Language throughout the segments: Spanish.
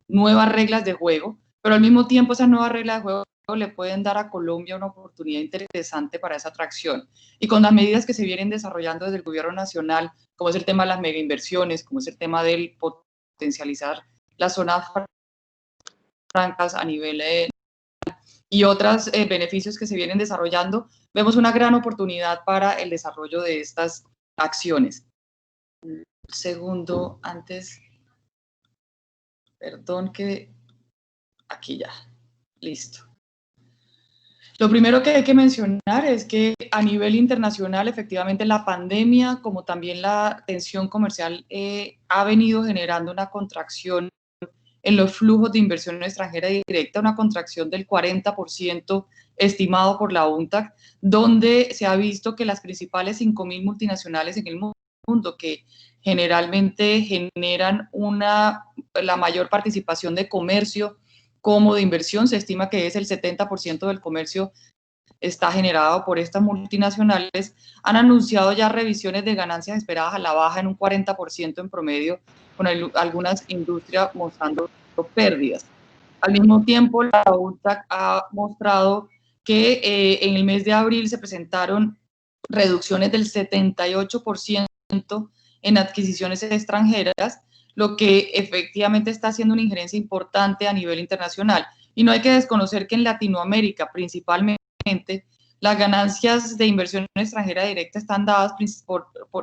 nuevas reglas de juego, pero al mismo tiempo esas nuevas reglas de juego le pueden dar a Colombia una oportunidad interesante para esa atracción. Y con las medidas que se vienen desarrollando desde el gobierno nacional, como es el tema de las megainversiones, como es el tema del potencializar las zonas francas a nivel y otros beneficios que se vienen desarrollando, vemos una gran oportunidad para el desarrollo de estas acciones. Segundo, antes, perdón que aquí ya, listo. Lo primero que hay que mencionar es que a nivel internacional, efectivamente, la pandemia, como también la tensión comercial, ha venido generando una contracción en los flujos de inversión extranjera directa, una contracción del 40% estimado por la UNTAC, donde se ha visto que las principales 5.000 multinacionales en el mundo, que generalmente generan la mayor participación de comercio como de inversión, se estima que es el 70% del comercio está generado por estas multinacionales, han anunciado ya revisiones de ganancias esperadas a la baja en un 40% en promedio, con algunas industrias mostrando pérdidas. Al mismo tiempo, la UNTAC ha mostrado que en el mes de abril se presentaron reducciones del 78% en adquisiciones extranjeras, lo que efectivamente está haciendo una injerencia importante a nivel internacional. Y no hay que desconocer que en Latinoamérica, principalmente, las ganancias de inversión extranjera directa están dadas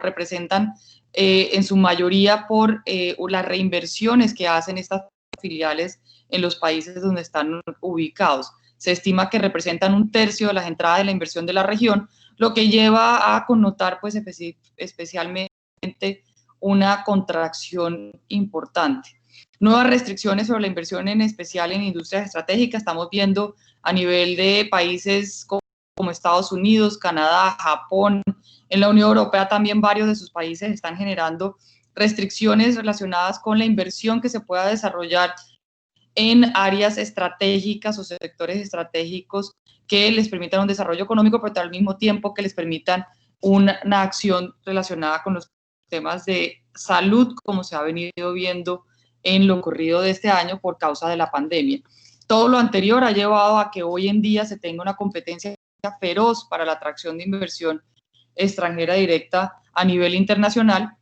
representan en su mayoría por las reinversiones que hacen estas filiales en los países donde están ubicados. Se estima que representan un tercio de las entradas de la inversión de la región, lo que lleva a connotar pues especialmente una contracción importante. Nuevas restricciones sobre la inversión, en especial en industrias estratégicas. Estamos viendo a nivel de países como Estados Unidos, Canadá, Japón, en la Unión Europea también varios de sus países están generando restricciones relacionadas con la inversión que se pueda desarrollar en áreas estratégicas o sectores estratégicos que les permitan un desarrollo económico, pero al mismo tiempo que les permitan una acción relacionada con los temas de salud, como se ha venido viendo en lo ocurrido de este año por causa de la pandemia. Todo lo anterior ha llevado a que hoy en día se tenga una competencia feroz para la atracción de inversión extranjera directa a nivel internacional,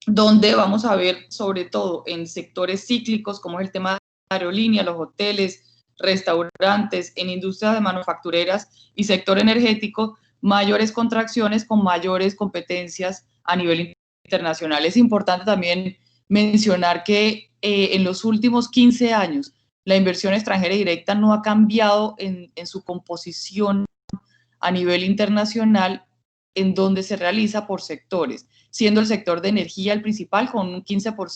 donde vamos a ver sobre todo en sectores cíclicos como es el tema de aerolínea, los hoteles, restaurantes, en industrias de manufactureras y sector energético, mayores contracciones con mayores competencias a nivel internacional. Es importante también mencionar que en los últimos 15 años la inversión extranjera directa no ha cambiado en su composición a nivel internacional en donde se realiza por sectores, siendo el sector de energía el principal con un 15%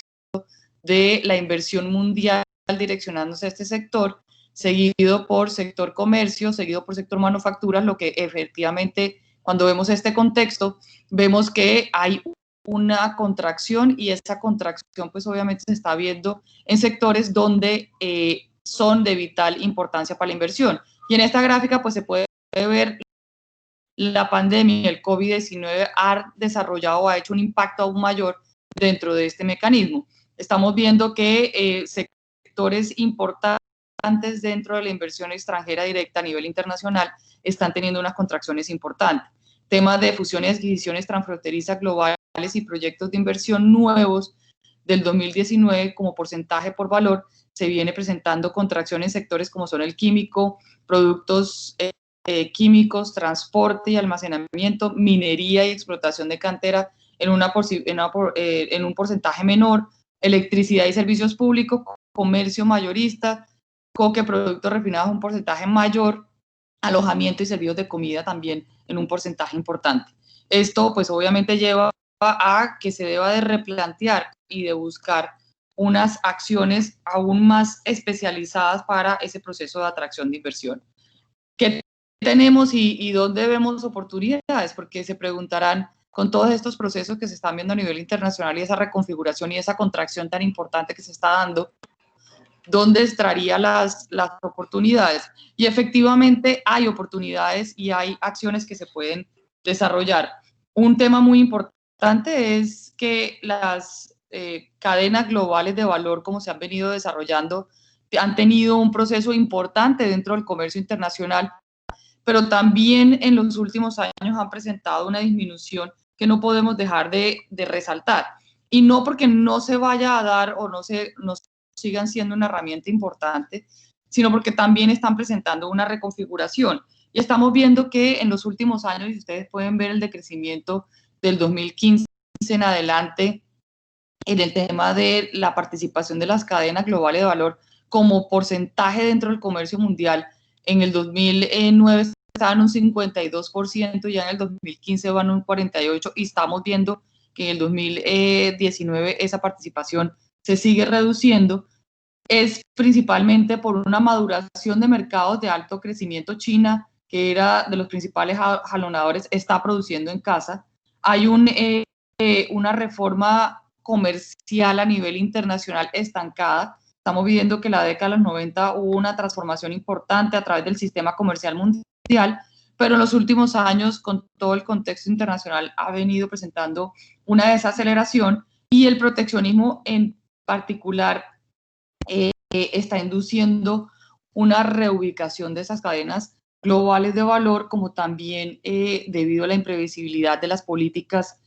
de la inversión mundial direccionándose a este sector, seguido por sector comercio, seguido por sector manufacturas, lo que efectivamente cuando vemos este contexto, vemos que hay una contracción y esa contracción pues obviamente se está viendo en sectores donde son de vital importancia para la inversión. Y en esta gráfica pues se puede ver la pandemia, el COVID-19 ha desarrollado, ha hecho un impacto aún mayor dentro de este mecanismo. Estamos viendo que sectores importantes dentro de la inversión extranjera directa a nivel internacional están teniendo unas contracciones importantes. Temas de fusiones y adquisiciones transfronterizas globales y proyectos de inversión nuevos del 2019 como porcentaje por valor, se viene presentando contracción en sectores como son el químico, productos químicos, transporte y almacenamiento, minería y explotación de cantera en un porcentaje menor, electricidad y servicios públicos, comercio mayorista, coque, productos refinados un porcentaje mayor, alojamiento y servicios de comida también en un porcentaje importante. Esto pues obviamente lleva a que se deba de replantear y de buscar unas acciones aún más especializadas para ese proceso de atracción de inversión. ¿Qué tenemos y dónde vemos oportunidades? Porque se preguntarán, con todos estos procesos que se están viendo a nivel internacional y esa reconfiguración y esa contracción tan importante que se está dando, ¿dónde estarían las oportunidades? Y efectivamente hay oportunidades y hay acciones que se pueden desarrollar. Un tema muy importante es que cadenas globales de valor, como se han venido desarrollando, han tenido un proceso importante dentro del comercio internacional, pero también en los últimos años han presentado una disminución que no podemos dejar de resaltar. Y no porque no se vaya a dar o no sigan siendo una herramienta importante, sino porque también están presentando una reconfiguración. Y estamos viendo que en los últimos años, y ustedes pueden ver el decrecimiento del 2015 en adelante, en el tema de la participación de las cadenas globales de valor como porcentaje dentro del comercio mundial. En el 2009 estaban un 52%, ya en el 2015 van un 48% y estamos viendo que en el 2019 esa participación se sigue reduciendo. Es principalmente por una maduración de mercados de alto crecimiento. China, que era de los principales jalonadores, está produciendo en casa. Hay una reforma comercial a nivel internacional estancada. Estamos viendo que la década de los 90 hubo una transformación importante a través del sistema comercial mundial, pero en los últimos años, con todo el contexto internacional, ha venido presentando una desaceleración y el proteccionismo en particular está induciendo una reubicación de esas cadenas globales de valor, como también debido a la imprevisibilidad de las políticas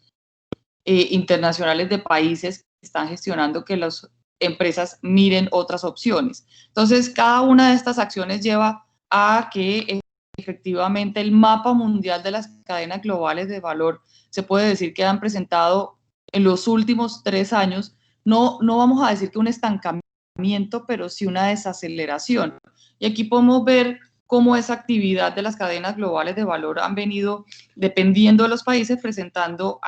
internacionales de países que están gestionando que las empresas miren otras opciones. Entonces, cada una de estas acciones lleva a que efectivamente el mapa mundial de las cadenas globales de valor se puede decir que han presentado en los últimos 3 años, no vamos a decir que un estancamiento, pero sí una desaceleración. Y aquí podemos ver cómo esa actividad de las cadenas globales de valor han venido, dependiendo de los países, presentando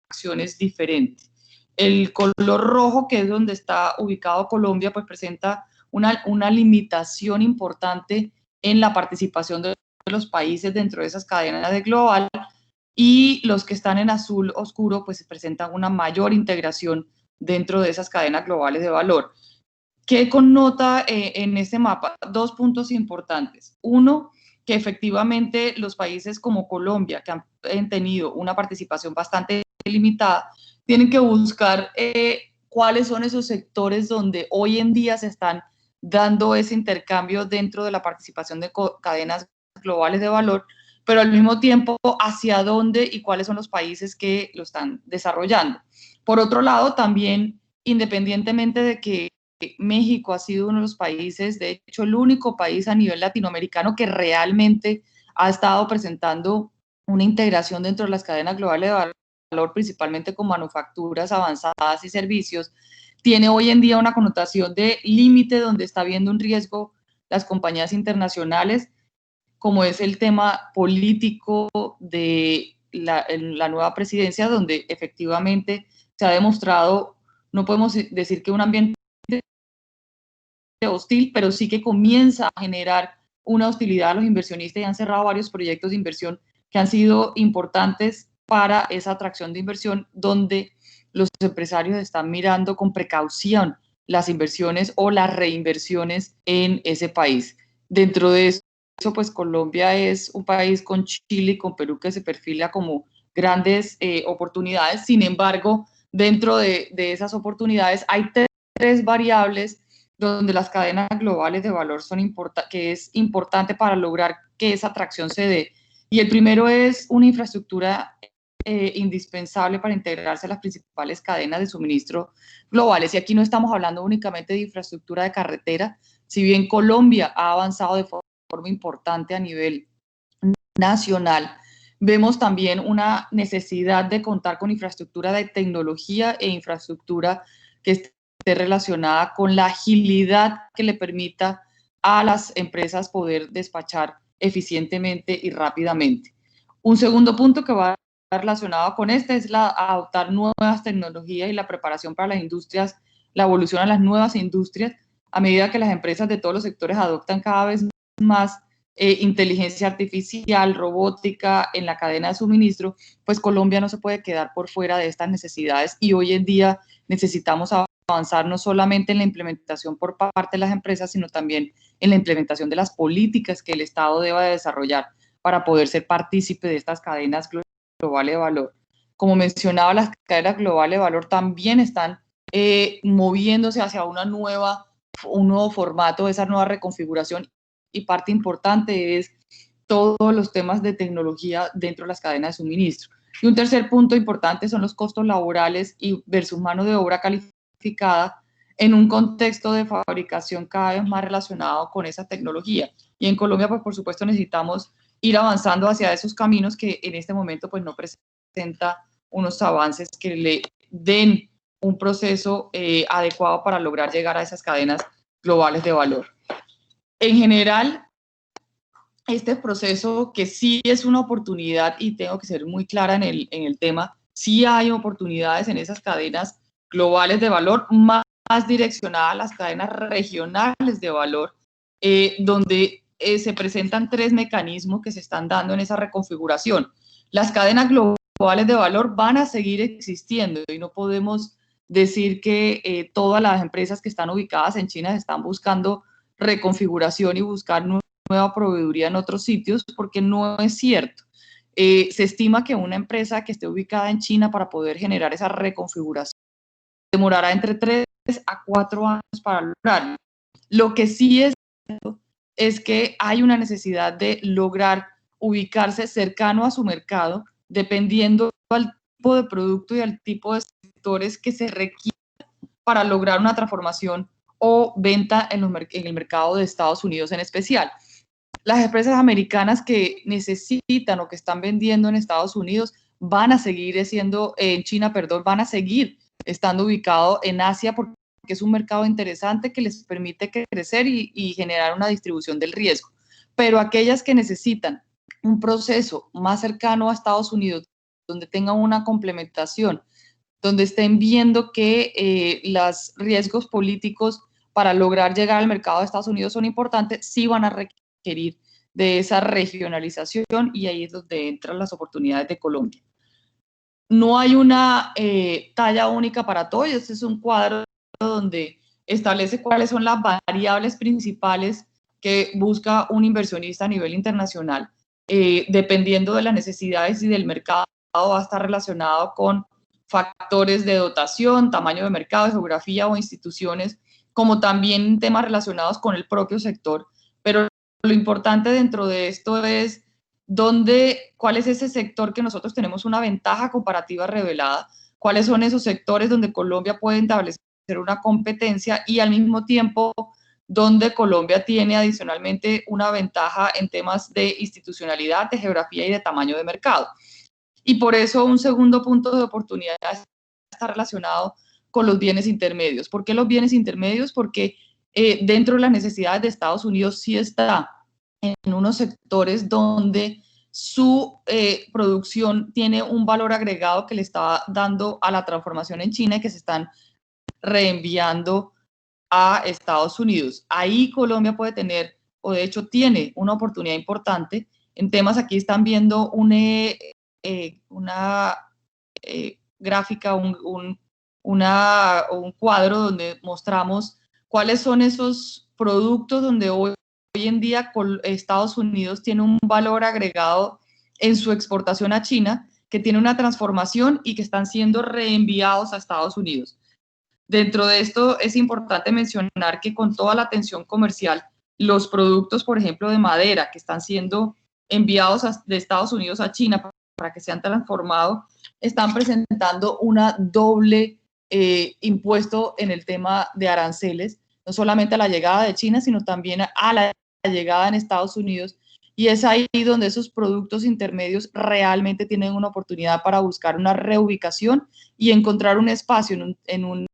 acciones diferentes. El color rojo, que es donde está ubicado Colombia, pues presenta una limitación importante en la participación de los países dentro de esas cadenas de global, y los que están en azul oscuro pues presentan una mayor integración dentro de esas cadenas globales de valor. ¿Qué connota en este mapa? 2 puntos importantes. Uno, que efectivamente los países como Colombia, que han tenido una participación bastante limitada, tienen que buscar cuáles son esos sectores donde hoy en día se están dando ese intercambio dentro de la participación de cadenas globales de valor, pero al mismo tiempo hacia dónde y cuáles son los países que lo están desarrollando. Por otro lado, también, independientemente de que México ha sido uno de los países, de hecho el único país a nivel latinoamericano que realmente ha estado presentando una integración dentro de las cadenas globales de valor, principalmente con manufacturas avanzadas y servicios, tiene hoy en día una connotación de límite donde está viendo un riesgo las compañías internacionales, como es el tema político de la nueva presidencia, donde efectivamente se ha demostrado, no podemos decir que un ambiente hostil, pero sí que comienza a generar una hostilidad a los inversionistas y han cerrado varios proyectos de inversión que han sido importantes para esa atracción de inversión, donde los empresarios están mirando con precaución las inversiones o las reinversiones en ese país. Dentro de eso, pues Colombia es un país con Chile y con Perú que se perfila como grandes oportunidades. Sin embargo, dentro de esas oportunidades hay 3 variables donde las cadenas globales de valor que es importante para lograr que esa atracción se dé. Y el primero es una infraestructura indispensable para integrarse a las principales cadenas de suministro globales. Y aquí no estamos hablando únicamente de infraestructura de carretera, si bien Colombia ha avanzado de forma importante a nivel nacional, vemos también una necesidad de contar con infraestructura de tecnología e infraestructura que esté relacionada con la agilidad que le permita a las empresas poder despachar eficientemente y rápidamente. Un segundo punto que va relacionado con este es adoptar nuevas tecnologías y la preparación para las industrias, la evolución a las nuevas industrias, a medida que las empresas de todos los sectores adoptan cada vez más inteligencia artificial, robótica en la cadena de suministro, pues Colombia no se puede quedar por fuera de estas necesidades y hoy en día necesitamos avanzar no solamente en la implementación por parte de las empresas, sino también en la implementación de las políticas que el Estado deba de desarrollar para poder ser partícipe de estas cadenas globales de valor. Como mencionaba, las cadenas globales de valor también están moviéndose hacia un nuevo formato, esa nueva reconfiguración, y parte importante es todos los temas de tecnología dentro de las cadenas de suministro. Y un tercer punto importante son los costos laborales y versus mano de obra calificada en un contexto de fabricación cada vez más relacionado con esa tecnología. Y en Colombia, pues por supuesto necesitamos ir avanzando hacia esos caminos que en este momento pues no presenta unos avances que le den un proceso adecuado para lograr llegar a esas cadenas globales de valor. En general, este proceso que sí es una oportunidad, y tengo que ser muy clara en el tema, sí hay oportunidades en esas cadenas globales de valor, más direccionadas a las cadenas regionales de valor, donde se presentan tres mecanismos que se están dando en esa reconfiguración. Las cadenas globales de valor van a seguir existiendo y no podemos decir que todas las empresas que están ubicadas en China están buscando reconfiguración y buscar nueva proveeduría en otros sitios, porque no es cierto. Se estima que una empresa que esté ubicada en China para poder generar esa reconfiguración demorará entre 3 a 4 años para lograrlo. Lo que sí es que hay una necesidad de lograr ubicarse cercano a su mercado, dependiendo del tipo de producto y al tipo de sectores que se requieren para lograr una transformación o venta en el mercado de Estados Unidos en especial. Las empresas americanas que necesitan o que están vendiendo en Estados Unidos van a seguir en China, van a seguir estando ubicados en Asia, porque es un mercado interesante que les permite crecer y generar una distribución del riesgo. Pero aquellas que necesitan un proceso más cercano a Estados Unidos, donde tengan una complementación, donde estén viendo que los riesgos políticos para lograr llegar al mercado de Estados Unidos son importantes, sí van a requerir de esa regionalización, y ahí es donde entran las oportunidades de Colombia. No hay una talla única para todo, y este es un cuadro donde establece cuáles son las variables principales que busca un inversionista a nivel internacional. Dependiendo de las necesidades y del mercado, va a estar relacionado con factores de dotación, tamaño de mercado, geografía o instituciones, como también temas relacionados con el propio sector. Pero lo importante dentro de esto es cuál es ese sector que nosotros tenemos una ventaja comparativa revelada, cuáles son esos sectores donde Colombia puede establecer una competencia, y al mismo tiempo donde Colombia tiene adicionalmente una ventaja en temas de institucionalidad, de geografía y de tamaño de mercado. Y por eso un segundo punto de oportunidad está relacionado con los bienes intermedios. ¿Por qué los bienes intermedios? Porque dentro de las necesidades de Estados Unidos sí está en unos sectores donde su producción tiene un valor agregado que le está dando a la transformación en China y que se están reenviando a Estados Unidos. Ahí Colombia puede tener, o de hecho tiene, una oportunidad importante en temas. Aquí están viendo una gráfica, un cuadro donde mostramos cuáles son esos productos donde hoy en día Estados Unidos tiene un valor agregado en su exportación a China, que tiene una transformación y que están siendo reenviados a Estados Unidos. Dentro de esto es importante mencionar que con toda la tensión comercial, los productos, por ejemplo, de madera que están siendo enviados de Estados Unidos a China para que sean transformados, están presentando una doble impuesto en el tema de aranceles, no solamente a la llegada de China, sino también a la llegada en Estados Unidos. Y es ahí donde esos productos intermedios realmente tienen una oportunidad para buscar una reubicación y encontrar un espacio en un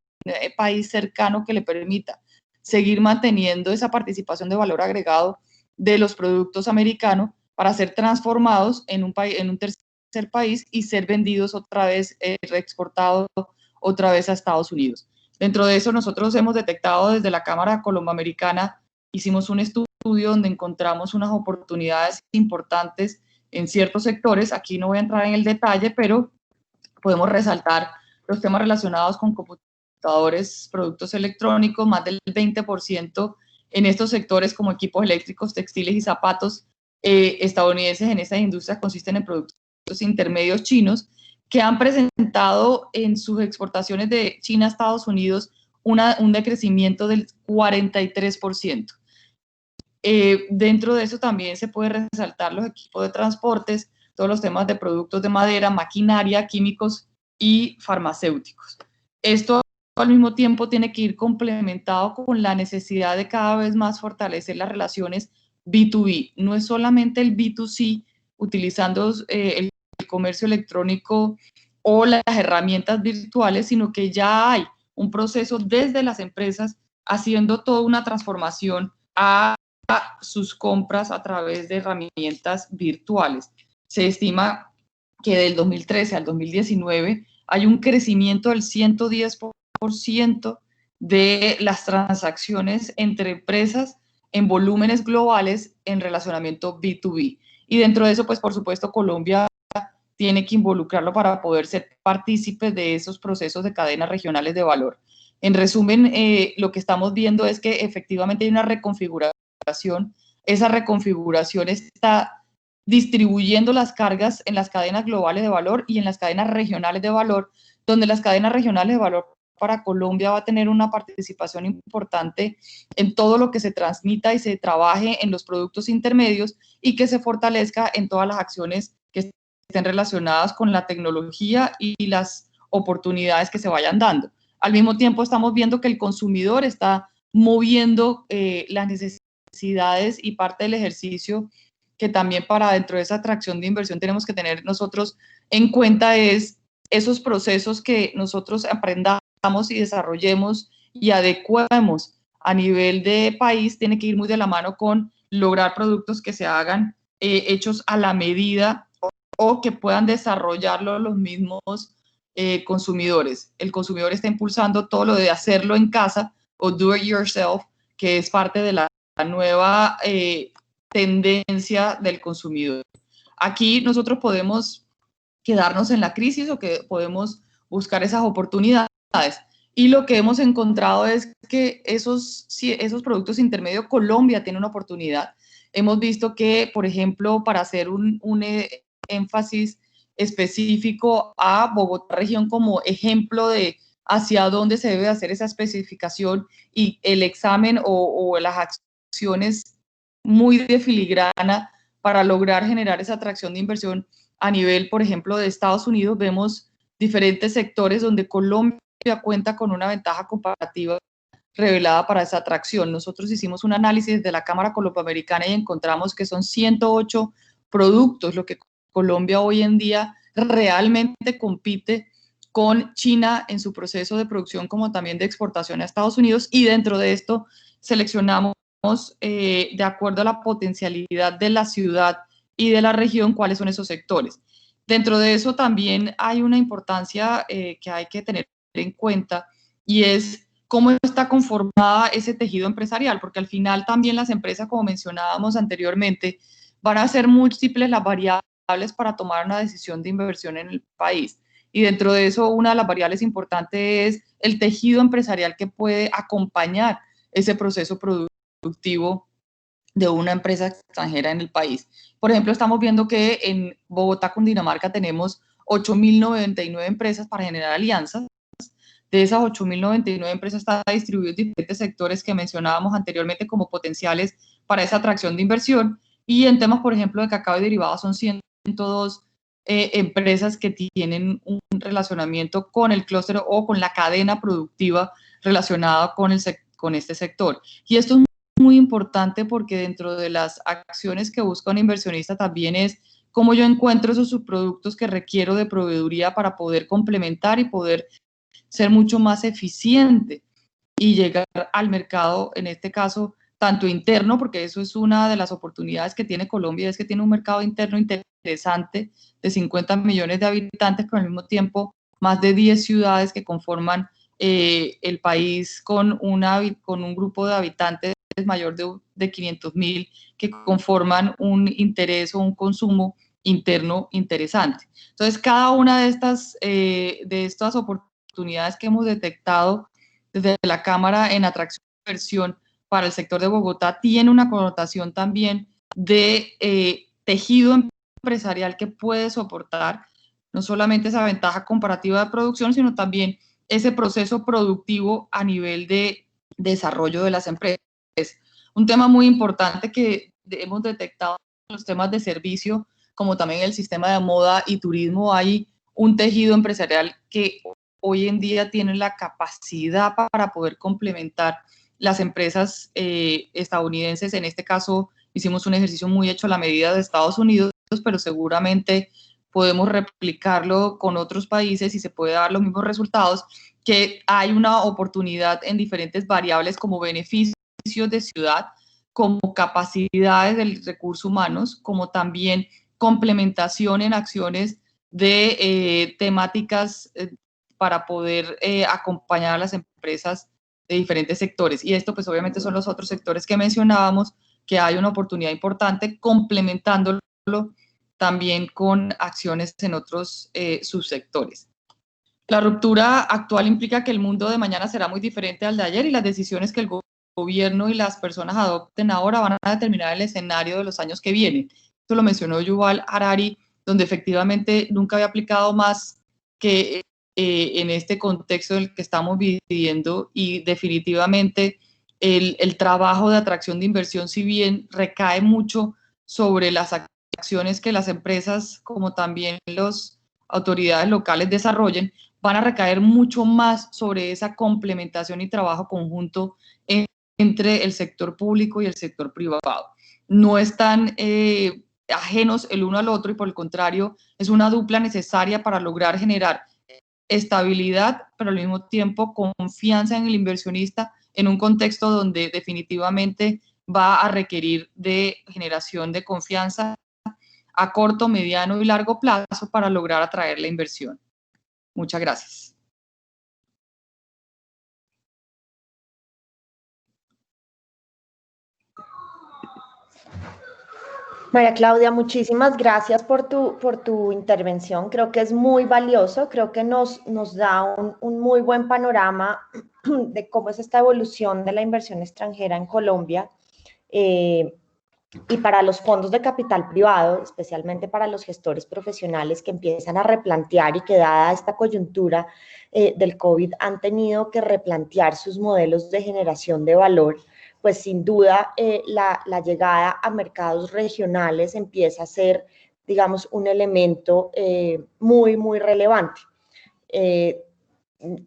país cercano que le permita seguir manteniendo esa participación de valor agregado de los productos americanos para ser transformados en un tercer país y ser vendidos otra vez, reexportados otra vez a Estados Unidos. Dentro de eso, nosotros hemos detectado desde la Cámara Colomboamericana, hicimos un estudio donde encontramos unas oportunidades importantes en ciertos sectores. Aquí no voy a entrar en el detalle, pero podemos resaltar los temas relacionados con computadores, productos electrónicos, más del 20% en estos sectores como equipos eléctricos, textiles y zapatos estadounidenses en estas industrias consisten en productos intermedios chinos, que han presentado en sus exportaciones de China a Estados Unidos un decrecimiento del 43%. Dentro de eso también se puede resaltar los equipos de transportes, todos los temas de productos de madera, maquinaria, químicos y farmacéuticos. Esto al mismo tiempo tiene que ir complementado con la necesidad de cada vez más fortalecer las relaciones B2B. No es solamente el B2C utilizando el comercio electrónico o las herramientas virtuales, sino que ya hay un proceso desde las empresas haciendo toda una transformación a sus compras a través de herramientas virtuales. Se estima que del 2013 al 2019 hay un crecimiento del 110% de las transacciones entre empresas en volúmenes globales en relacionamiento B2B. Y dentro de eso, pues por supuesto, Colombia tiene que involucrarlo para poder ser partícipe de esos procesos de cadenas regionales de valor. En resumen, lo que estamos viendo es que efectivamente hay una reconfiguración. Esa reconfiguración está distribuyendo las cargas en las cadenas globales de valor y en las cadenas regionales de valor, donde las cadenas regionales de valor para Colombia va a tener una participación importante en todo lo que se transmita y se trabaje en los productos intermedios y que se fortalezca en todas las acciones que estén relacionadas con la tecnología y las oportunidades que se vayan dando. Al mismo tiempo estamos viendo que el consumidor está moviendo las necesidades y parte del ejercicio que también para dentro de esa atracción de inversión tenemos que tener nosotros en cuenta es esos procesos que nosotros aprendamos y desarrollemos y adecuemos a nivel de país, tiene que ir muy de la mano con lograr productos que se hagan hechos a la medida o que puedan desarrollarlo los mismos consumidores. El consumidor está impulsando todo lo de hacerlo en casa o do it yourself, que es parte de la nueva tendencia del consumidor. Aquí nosotros podemos quedarnos en la crisis o que podemos buscar esas oportunidades. Y lo que hemos encontrado es que esos productos intermedios, Colombia tiene una oportunidad. Hemos visto que, por ejemplo, para hacer un énfasis específico a Bogotá región como ejemplo de hacia dónde se debe hacer esa especificación y el examen o las acciones muy de filigrana para lograr generar esa atracción de inversión a nivel, por ejemplo, de Estados Unidos, vemos diferentes sectores donde Colombia cuenta con una ventaja comparativa revelada para esa atracción. Nosotros hicimos un análisis de la Cámara Colomboamericana y encontramos que son 108 productos lo que Colombia hoy en día realmente compite con China en su proceso de producción como también de exportación a Estados Unidos, y dentro de esto seleccionamos de acuerdo a la potencialidad de la ciudad y de la región cuáles son esos sectores. Dentro de eso también hay una importancia que hay que tener en cuenta y es cómo está conformada ese tejido empresarial, porque al final también las empresas, como mencionábamos anteriormente, van a ser múltiples las variables para tomar una decisión de inversión en el país. Y dentro de eso, una de las variables importantes es el tejido empresarial que puede acompañar ese proceso productivo de una empresa extranjera en el país. Por ejemplo, estamos viendo que en Bogotá, Cundinamarca, tenemos 8.099 empresas para generar alianzas. De esas 8.099 empresas están distribuidas en diferentes sectores que mencionábamos anteriormente como potenciales para esa atracción de inversión. Y en temas, por ejemplo, de cacao y derivados son 102 empresas que tienen un relacionamiento con el clúster o con la cadena productiva relacionada con este sector. Y esto es muy importante porque dentro de las acciones que busca un inversionista también es cómo yo encuentro esos subproductos que requiero de proveeduría para poder complementar y poder ser mucho más eficiente y llegar al mercado, en este caso, tanto interno, porque eso es una de las oportunidades que tiene Colombia, es que tiene un mercado interno interesante de 50 millones de habitantes, pero al mismo tiempo más de 10 ciudades que conforman el país con un grupo de habitantes mayor de 500.000 que conforman un interés o un consumo interno interesante. Entonces, cada una de estas oportunidades que hemos detectado desde la Cámara en atracción e inversión para el sector de Bogotá tiene una connotación también de tejido empresarial que puede soportar no solamente esa ventaja comparativa de producción, sino también ese proceso productivo a nivel de desarrollo de las empresas. Un tema muy importante que hemos detectado en los temas de servicio, como también el sistema de moda y turismo, hay un tejido empresarial que hoy en día tiene la capacidad para poder complementar las empresas estadounidenses. En este caso, hicimos un ejercicio muy hecho a la medida de Estados Unidos, pero seguramente podemos replicarlo con otros países y se puede dar los mismos resultados, que hay una oportunidad en diferentes variables como beneficios de ciudad, como capacidades del recurso humanos, como también complementación en acciones de temáticas para poder acompañar a las empresas de diferentes sectores. Y esto pues obviamente son los otros sectores que mencionábamos, que hay una oportunidad importante complementándolo también con acciones en otros subsectores. La ruptura actual implica que el mundo de mañana será muy diferente al de ayer y las decisiones que el gobierno y las personas adopten ahora van a determinar el escenario de los años que vienen. Esto lo mencionó Yuval Harari, donde efectivamente nunca había aplicado más que en este contexto en el que estamos viviendo, y definitivamente el trabajo de atracción de inversión, si bien recae mucho sobre las acciones que las empresas como también las autoridades locales desarrollen, van a recaer mucho más sobre esa complementación y trabajo conjunto entre el sector público y el sector privado. No están ajenos el uno al otro y por el contrario es una dupla necesaria para lograr generar estabilidad, pero al mismo tiempo confianza en el inversionista en un contexto donde definitivamente va a requerir de generación de confianza a corto, mediano y largo plazo para lograr atraer la inversión. Muchas gracias. María Claudia, muchísimas gracias por tu intervención. Creo que es muy valioso, creo que nos da un muy buen panorama de cómo es esta evolución de la inversión extranjera en Colombia. Y para los fondos de capital privado, especialmente para los gestores profesionales que empiezan a replantear y que dada esta coyuntura del COVID han tenido que replantear sus modelos de generación de valor, pues sin duda la llegada a mercados regionales empieza a ser, digamos, un elemento muy relevante.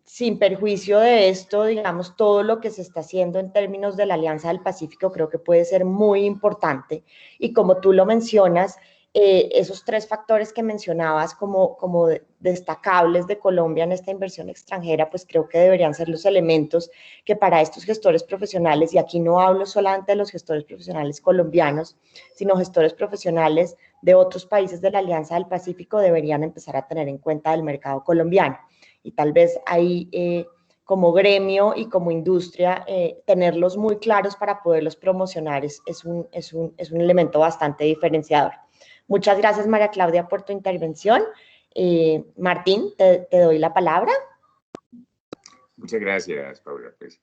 Sin perjuicio de esto, digamos, todo lo que se está haciendo en términos de la Alianza del Pacífico creo que puede ser muy importante. Y como tú lo mencionas, esos tres factores que mencionabas como destacables de Colombia en esta inversión extranjera, pues creo que deberían ser los elementos que para estos gestores profesionales, y aquí no hablo solamente de los gestores profesionales colombianos, sino gestores profesionales de otros países de la Alianza del Pacífico, deberían empezar a tener en cuenta del mercado colombiano. Y tal vez ahí como gremio y como industria tenerlos muy claros para poderlos promocionar es un elemento bastante diferenciador. Muchas gracias, María Claudia, por tu intervención. Martín, te doy la palabra. Muchas gracias, Paula. Pues,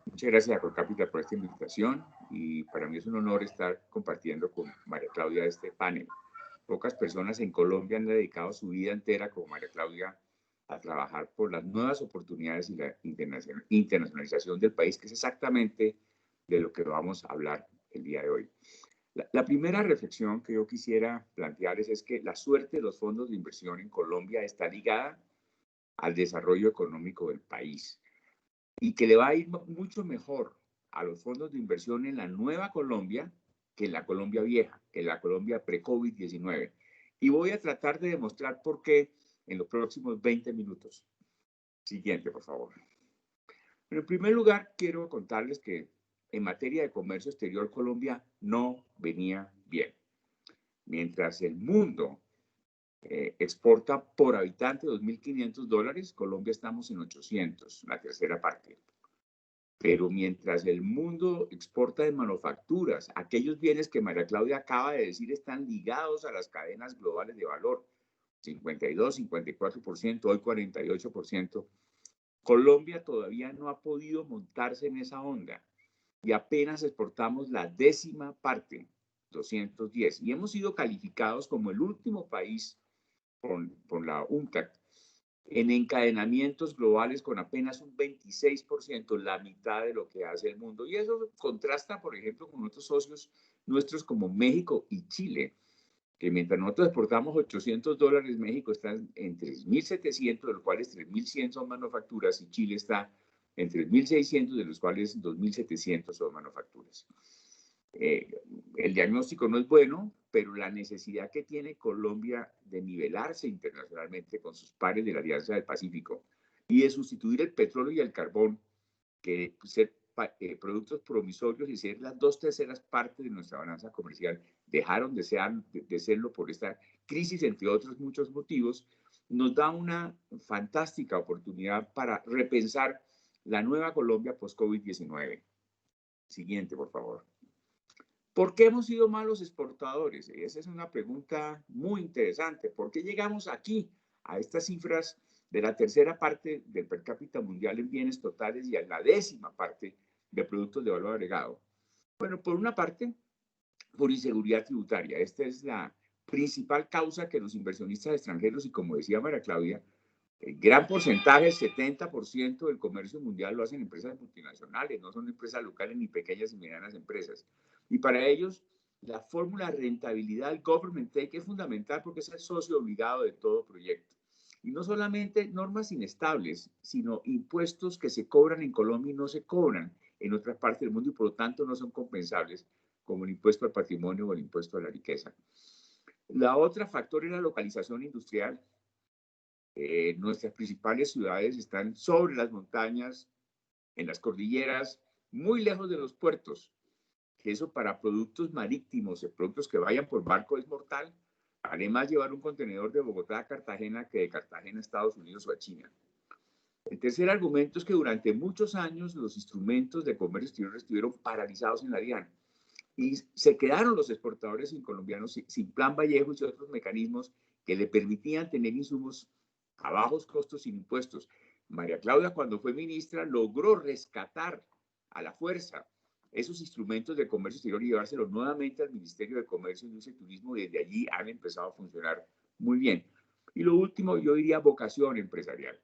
muchas gracias a Colcapital por esta invitación y para mí es un honor estar compartiendo con María Claudia este panel. Pocas personas en Colombia han dedicado su vida entera, como María Claudia, a trabajar por las nuevas oportunidades y la internacionalización del país, que es exactamente de lo que vamos a hablar el día de hoy. La primera reflexión que yo quisiera plantearles es que la suerte de los fondos de inversión en Colombia está ligada al desarrollo económico del país y que le va a ir mucho mejor a los fondos de inversión en la nueva Colombia que en la Colombia vieja, que en la Colombia pre-COVID-19. Y voy a tratar de demostrar por qué en los próximos 20 minutos. Siguiente, por favor. Pero en primer lugar, quiero contarles que en materia de comercio exterior, Colombia no venía bien. Mientras el mundo exporta por habitante $2.500, Colombia estamos en 800, la tercera parte. Pero mientras el mundo exporta de manufacturas, aquellos bienes que María Claudia acaba de decir están ligados a las cadenas globales de valor, 52, 54%, hoy 48%, Colombia todavía no ha podido montarse en esa onda y apenas exportamos la décima parte, 210, y hemos sido calificados como el último país por la UNCTAD, en encadenamientos globales con apenas un 26%, la mitad de lo que hace el mundo. Y eso contrasta, por ejemplo, con otros socios nuestros como México y Chile, que mientras nosotros exportamos $800, México está en 3.700, de los cuales 3.100 son manufacturas, y Chile está en 3.600, de los cuales 2.700 son manufacturas. El diagnóstico no es bueno, pero la necesidad que tiene Colombia de nivelarse internacionalmente con sus pares de la Alianza del Pacífico y de sustituir el petróleo y el carbón, que ser productos promisorios y ser las 2/3 partes de nuestra balanza comercial dejaron de serlo por esta crisis, entre otros muchos motivos, nos da una fantástica oportunidad para repensar la nueva Colombia post-COVID-19. Siguiente, por favor. ¿Por qué hemos sido malos exportadores? Esa es una pregunta muy interesante. ¿Por qué llegamos aquí a estas cifras de la tercera parte del per cápita mundial en bienes totales y a la 10ª parte de productos de valor agregado? Bueno, por una parte, por inseguridad tributaria. Esta es la principal causa que los inversionistas extranjeros, y como decía María Claudia, el gran porcentaje, el 70% del comercio mundial lo hacen empresas multinacionales, no son empresas locales ni pequeñas y medianas empresas. Y para ellos, la fórmula de rentabilidad del government take es fundamental porque es el socio obligado de todo proyecto. Y no solamente normas inestables, sino impuestos que se cobran en Colombia y no se cobran en otras partes del mundo y por lo tanto no son compensables, como el impuesto al patrimonio o el impuesto a la riqueza. La otra factor es la localización industrial. Nuestras principales ciudades están sobre las montañas, en las cordilleras, muy lejos de los puertos. Eso para productos marítimos, productos que vayan por barco es mortal. Además, llevar un contenedor de Bogotá a Cartagena que de Cartagena a Estados Unidos o a China. El tercer argumento es que durante muchos años los instrumentos de comercio exterior estuvieron paralizados en la DIAN y se quedaron los exportadores colombianos sin Plan Vallejo y otros mecanismos que le permitían tener insumos a bajos costos sin impuestos. María Claudia, cuando fue ministra, logró rescatar a la fuerza esos instrumentos de comercio exterior y llevárselos nuevamente al Ministerio de Comercio, Industria y Turismo, y desde allí han empezado a funcionar muy bien. Y lo último, yo diría vocación empresarial.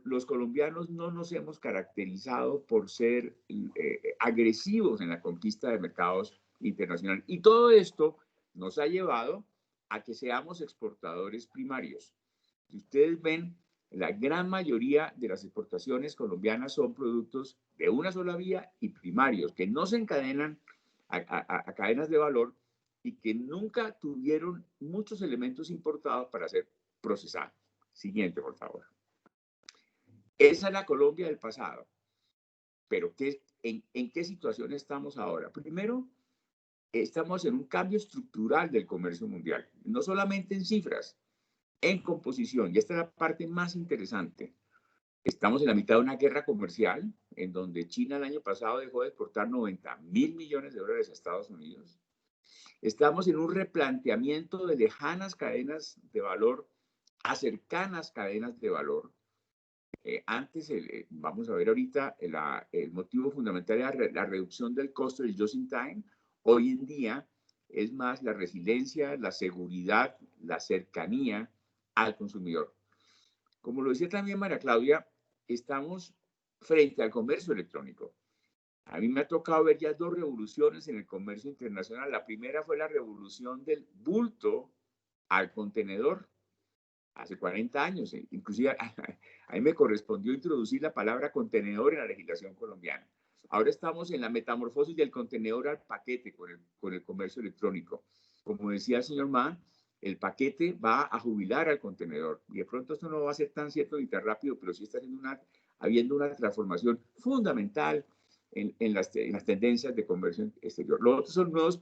Los colombianos no nos hemos caracterizado por ser agresivos en la conquista de mercados internacionales. Y todo esto nos ha llevado a que seamos exportadores primarios. Si ustedes ven, la gran mayoría de las exportaciones colombianas son productos de una sola vía y primarios, que no se encadenan a cadenas de valor y que nunca tuvieron muchos elementos importados para ser procesados. Siguiente, por favor. Esa es la Colombia del pasado. Pero ¿en qué situación estamos ahora? Primero, estamos en un cambio estructural del comercio mundial, no solamente en cifras, en composición. Y esta es la parte más interesante. Estamos en la mitad de una guerra comercial en donde China el año pasado dejó de exportar $90.000 millones a Estados Unidos. Estamos en un replanteamiento de lejanas cadenas de valor a cercanas cadenas de valor. Antes, vamos a ver ahorita, el motivo fundamental era la reducción del costo del just in time. Hoy en día es más la resiliencia, la seguridad, la cercanía al consumidor. Como lo decía también María Claudia, estamos frente al comercio electrónico. A mí me ha tocado ver ya 2 revoluciones en el comercio internacional. La primera fue la revolución del bulto al contenedor, hace 40 años. Inclusive a mí me correspondió introducir la palabra contenedor en la legislación colombiana. Ahora estamos en la metamorfosis del contenedor al paquete con el comercio electrónico. Como decía el señor Ma, el paquete va a jubilar al contenedor. Y de pronto esto no va a ser tan cierto ni tan rápido, pero sí está habiendo una transformación fundamental en las tendencias de comercio exterior. Lo otro son nuevos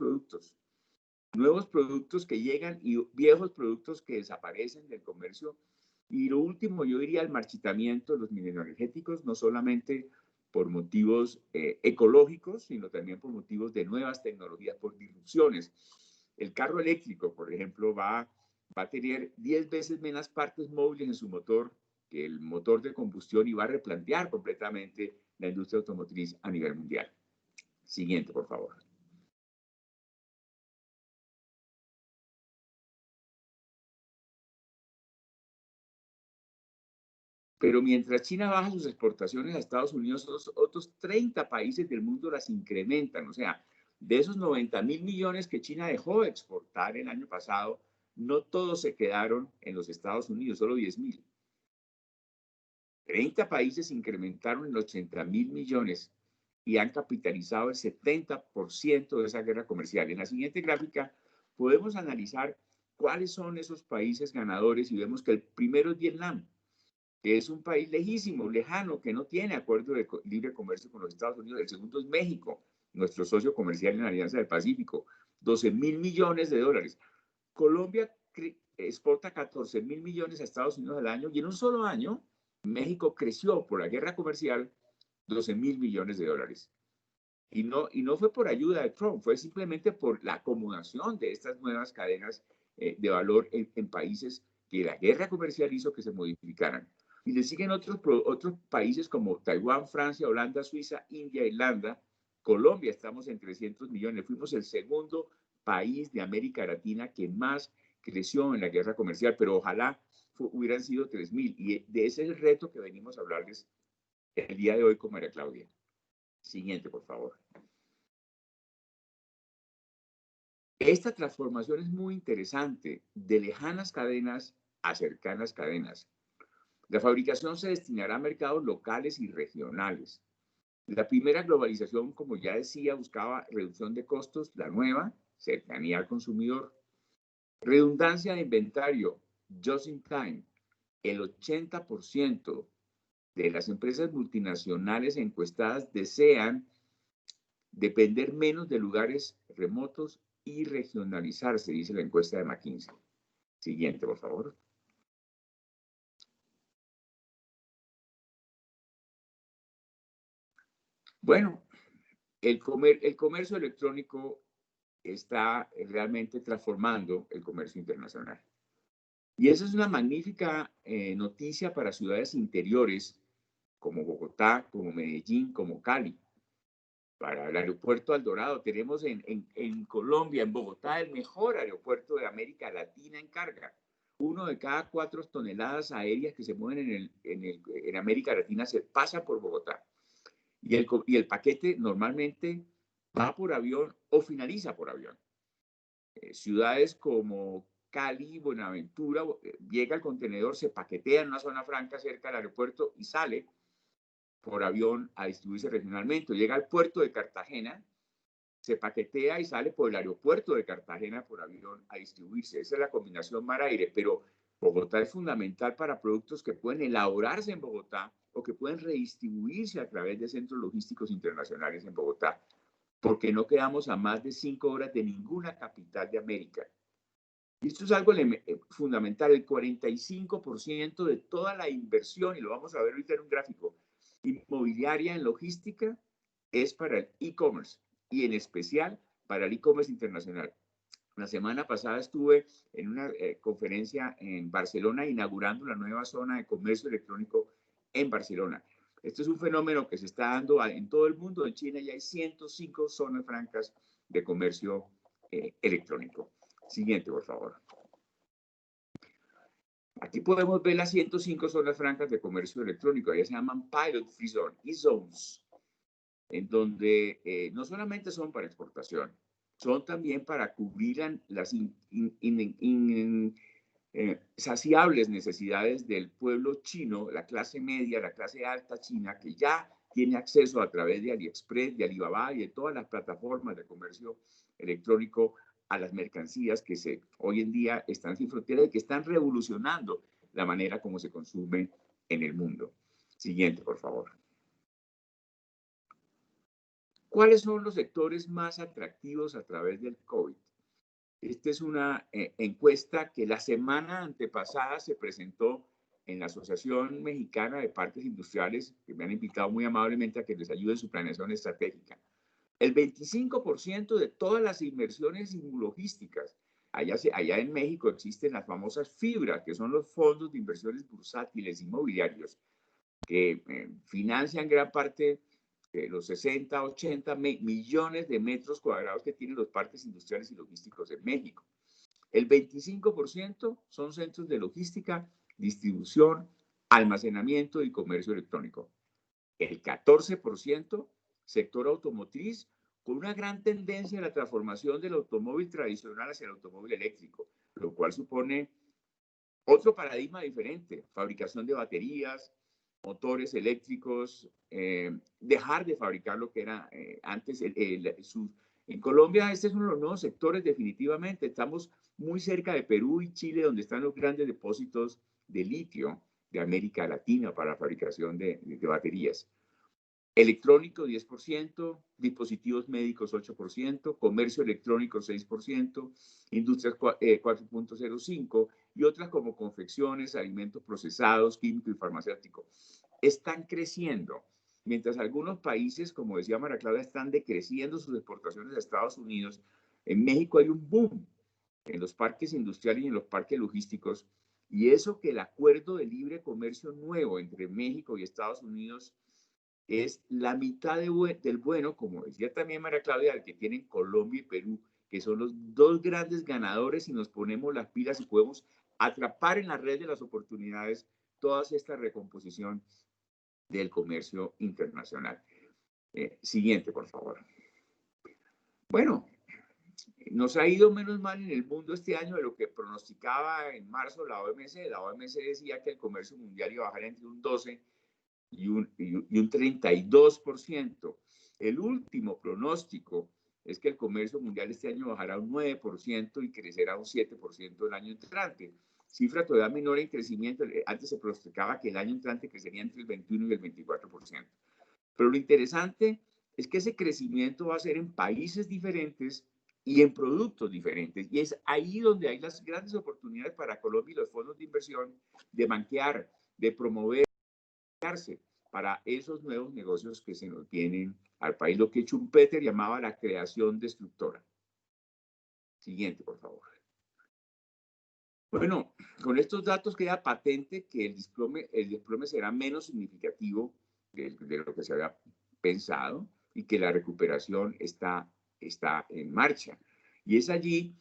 productos que llegan y viejos productos que desaparecen del comercio. Y lo último, yo diría el marchitamiento de los mineroenergéticos, no solamente por motivos ecológicos, sino también por motivos de nuevas tecnologías, por disrupciones. El carro eléctrico, por ejemplo, va a tener 10 veces menos partes móviles en su motor que el motor de combustión y va a replantear completamente la industria automotriz a nivel mundial. Siguiente, por favor. Pero mientras China baja sus exportaciones a Estados Unidos, otros 30 países del mundo las incrementan. O sea, de esos 90.000 millones que China dejó de exportar el año pasado, no todos se quedaron en los Estados Unidos, solo 10.000. 30 países incrementaron en 80.000 millones y han capitalizado el 70% de esa guerra comercial. En la siguiente gráfica podemos analizar cuáles son esos países ganadores y vemos que el primero es Vietnam, que es un país lejísimo, lejano, que no tiene acuerdo de libre comercio con los Estados Unidos. El segundo es México, nuestro socio comercial en la Alianza del Pacífico, 12.000 millones de dólares. Colombia exporta 14.000 millones a Estados Unidos al año y en un solo año México creció por la guerra comercial 12.000 millones de dólares. Y no fue por ayuda de Trump, fue simplemente por la acomodación de estas nuevas cadenas de valor en países que la guerra comercial hizo que se modificaran. Y le siguen otros países como Taiwán, Francia, Holanda, Suiza, India, Irlanda, Colombia, estamos en 300 millones. Fuimos el segundo país de América Latina que más creció en la guerra comercial, pero ojalá hubieran sido 3.000. Y de ese es el reto que venimos a hablarles el día de hoy con María Claudia. Siguiente, por favor. Esta transformación es muy interesante, de lejanas cadenas a cercanas cadenas. La fabricación se destinará a mercados locales y regionales. La primera globalización, como ya decía, buscaba reducción de costos, la nueva, cercanía al consumidor. Redundancia de inventario, just in time. El 80% de las empresas multinacionales encuestadas desean depender menos de lugares remotos y regionalizarse, dice la encuesta de McKinsey. Siguiente, por favor. Bueno, el comercio electrónico está realmente transformando el comercio internacional. Y esa es una magnífica noticia para ciudades interiores como Bogotá, como Medellín, como Cali. Para el aeropuerto El Dorado, tenemos en Colombia, en Bogotá, el mejor aeropuerto de América Latina en carga. 1 de cada 4 toneladas aéreas que se mueven en América Latina se pasa por Bogotá. Y el paquete normalmente va por avión o finaliza por avión. Ciudades como Cali, Buenaventura, llega el contenedor, se paquetea en una zona franca cerca del aeropuerto y sale por avión a distribuirse regionalmente. Llega al puerto de Cartagena, se paquetea y sale por el aeropuerto de Cartagena por avión a distribuirse. Esa es la combinación mar-aire, pero Bogotá es fundamental para productos que pueden elaborarse en Bogotá o que pueden redistribuirse a través de centros logísticos internacionales en Bogotá, porque no quedamos a más de 5 horas de ninguna capital de América. Y esto es algo fundamental, el 45% de toda la inversión, y lo vamos a ver ahorita en un gráfico, inmobiliaria en logística es para el e-commerce y en especial para el e-commerce internacional. La semana pasada estuve en una conferencia en Barcelona inaugurando la nueva zona de comercio electrónico en Barcelona. Esto es un fenómeno que se está dando en todo el mundo. En China ya hay 105 zonas francas de comercio electrónico. Siguiente, por favor. Aquí podemos ver las 105 zonas francas de comercio electrónico. Ellas se llaman Pilot Free Zone y Zones, en donde no solamente son para exportación, son también para cubrir las saciables necesidades del pueblo chino, la clase media, la clase alta china, que ya tiene acceso a través de AliExpress, de Alibaba y de todas las plataformas de comercio electrónico a las mercancías que hoy en día están sin fronteras y que están revolucionando la manera como se consume en el mundo. Siguiente, por favor. ¿Cuáles son los sectores más atractivos a través del COVID? Esta es una encuesta que la semana antepasada se presentó en la Asociación Mexicana de Parques Industriales, que me han invitado muy amablemente a que les ayude en su planeación estratégica. El 25% de todas las inversiones logísticas, allá en México existen las famosas FIBRA, que son los fondos de inversiones bursátiles inmobiliarios, que financian gran parte de los 60, 80 millones de metros cuadrados que tienen los parques industriales y logísticos en México. El 25% son centros de logística, distribución almacenamiento y comercio electrónico. El 14%, sector automotriz, con una gran tendencia a la transformación del automóvil tradicional hacia el automóvil eléctrico, lo cual supone otro paradigma diferente, fabricación de baterías, motores eléctricos, dejar de fabricar lo que era antes. En Colombia este es uno de los nuevos sectores definitivamente. Estamos muy cerca de Perú y Chile, donde están los grandes depósitos de litio de América Latina para la fabricación de baterías. Electrónico 10%, dispositivos médicos 8%, comercio electrónico 6%, industrias 4.05% y otras como confecciones, alimentos procesados, químico y farmacéutico. Están creciendo, mientras algunos países, como decía María Claudia, están decreciendo sus exportaciones a Estados Unidos. En México hay un boom en los parques industriales y en los parques logísticos, y eso que el acuerdo de libre comercio nuevo entre México y Estados Unidos es la mitad del bueno, como decía también María Claudia, del que tienen Colombia y Perú, que son los dos grandes ganadores si nos ponemos las pilas y podemos atrapar en la red de las oportunidades toda esta recomposición del comercio internacional. Siguiente, por favor. Bueno, nos ha ido menos mal en el mundo este año de lo que pronosticaba en marzo la OMC. La OMC decía que el comercio mundial iba a bajar entre un 12% y un 32%. El último pronóstico es que el comercio mundial este año bajará un 9% y crecerá un 7% el año entrante. Cifra todavía menor en crecimiento. Antes se pronosticaba que el año entrante crecería entre el 21 y el 24%. Pero lo interesante es que ese crecimiento va a ser en países diferentes y en productos diferentes. Y es ahí donde hay las grandes oportunidades para Colombia y los fondos de inversión de banquear, de promover para esos nuevos negocios que se nos vienen al país, lo que Schumpeter llamaba la creación destructora. Siguiente, por favor. Bueno, con estos datos queda patente que el desplome será menos significativo de lo que se había pensado y que la recuperación está en marcha. Y es allí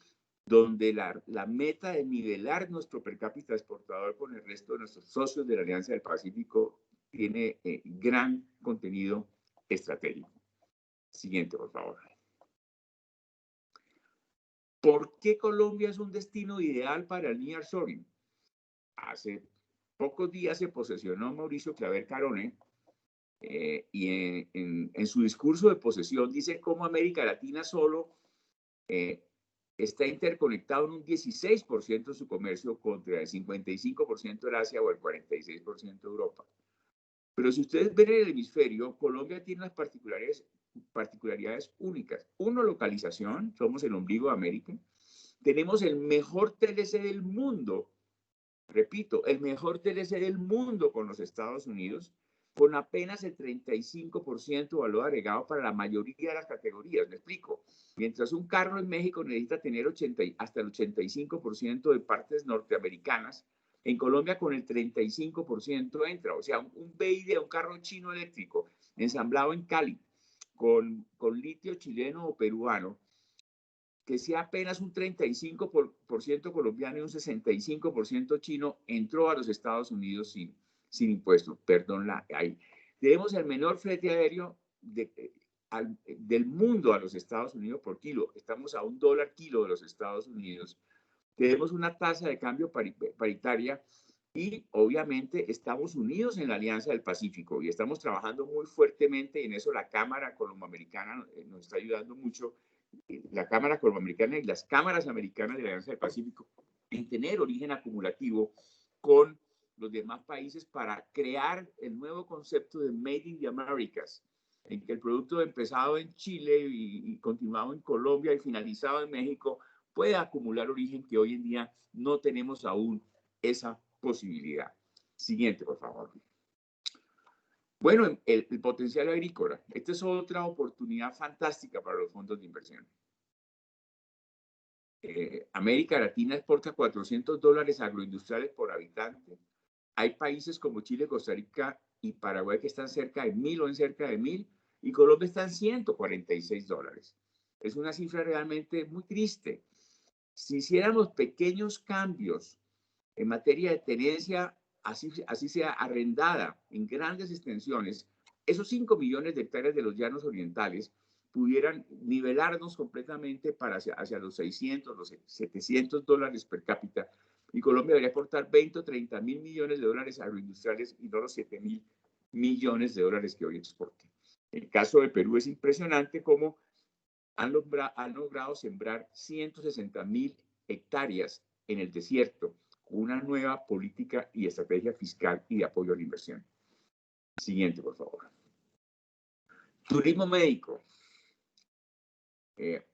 donde la meta de nivelar nuestro per cápita exportador con el resto de nuestros socios de la Alianza del Pacífico tiene gran contenido estratégico. Siguiente, por favor. ¿Por qué Colombia es un destino ideal para el nearshoring? Hace pocos días se posesionó Mauricio Claver Carone y en su discurso de posesión dice cómo América Latina solo está interconectado en un 16% de su comercio contra el 55% de Asia o el 46% de Europa. Pero si ustedes ven el hemisferio, Colombia tiene unas particularidades únicas. Uno, localización, somos el ombligo de América. Tenemos el mejor TLC del mundo, repito, el mejor TLC del mundo con los Estados Unidos, con apenas el 35% de valor agregado para la mayoría de las categorías. Me explico. Mientras un carro en México necesita tener hasta el 85% de partes norteamericanas, en Colombia con el 35% entra. O sea, un BID, un carro chino eléctrico ensamblado en Cali con litio chileno o peruano, que sea apenas un 35% colombiano y un 65% chino, entró a los Estados Unidos sin impuestos. Perdón, ahí. Tenemos el menor flete aéreo del mundo a los Estados Unidos por kilo. Estamos a $1 kilo de los Estados Unidos. Tenemos una tasa de cambio paritaria y obviamente estamos unidos en la Alianza del Pacífico y estamos trabajando muy fuertemente y en eso la Cámara Colomboamericana nos está ayudando mucho, la Cámara Colomboamericana y las cámaras americanas de la Alianza del Pacífico, en tener origen acumulativo con los demás países para crear el nuevo concepto de Made in the Americas, en que el producto empezado en Chile y continuado en Colombia y finalizado en México puede acumular origen, que hoy en día no tenemos aún esa posibilidad. Siguiente, por favor. Bueno, el potencial agrícola. Esta es otra oportunidad fantástica para los fondos de inversión. América Latina exporta $400 agroindustriales por habitante. Hay países como Chile, Costa Rica y Paraguay que están cerca de 1.000 o en cerca de 1.000 y Colombia está en $146. Es una cifra realmente muy triste. Si hiciéramos pequeños cambios en materia de tenencia así sea arrendada en grandes extensiones, esos 5 millones de hectáreas de los llanos orientales pudieran nivelarnos completamente para hacia los 600, los $700 per cápita, y Colombia debería aportar 20 o 30 mil millones de dólares agroindustriales y no los 7 mil millones de dólares que hoy exporta. El caso de Perú es impresionante cómo han logrado sembrar 160.000 hectáreas en el desierto, con una nueva política y estrategia fiscal y de apoyo a la inversión. Siguiente, por favor. Turismo médico.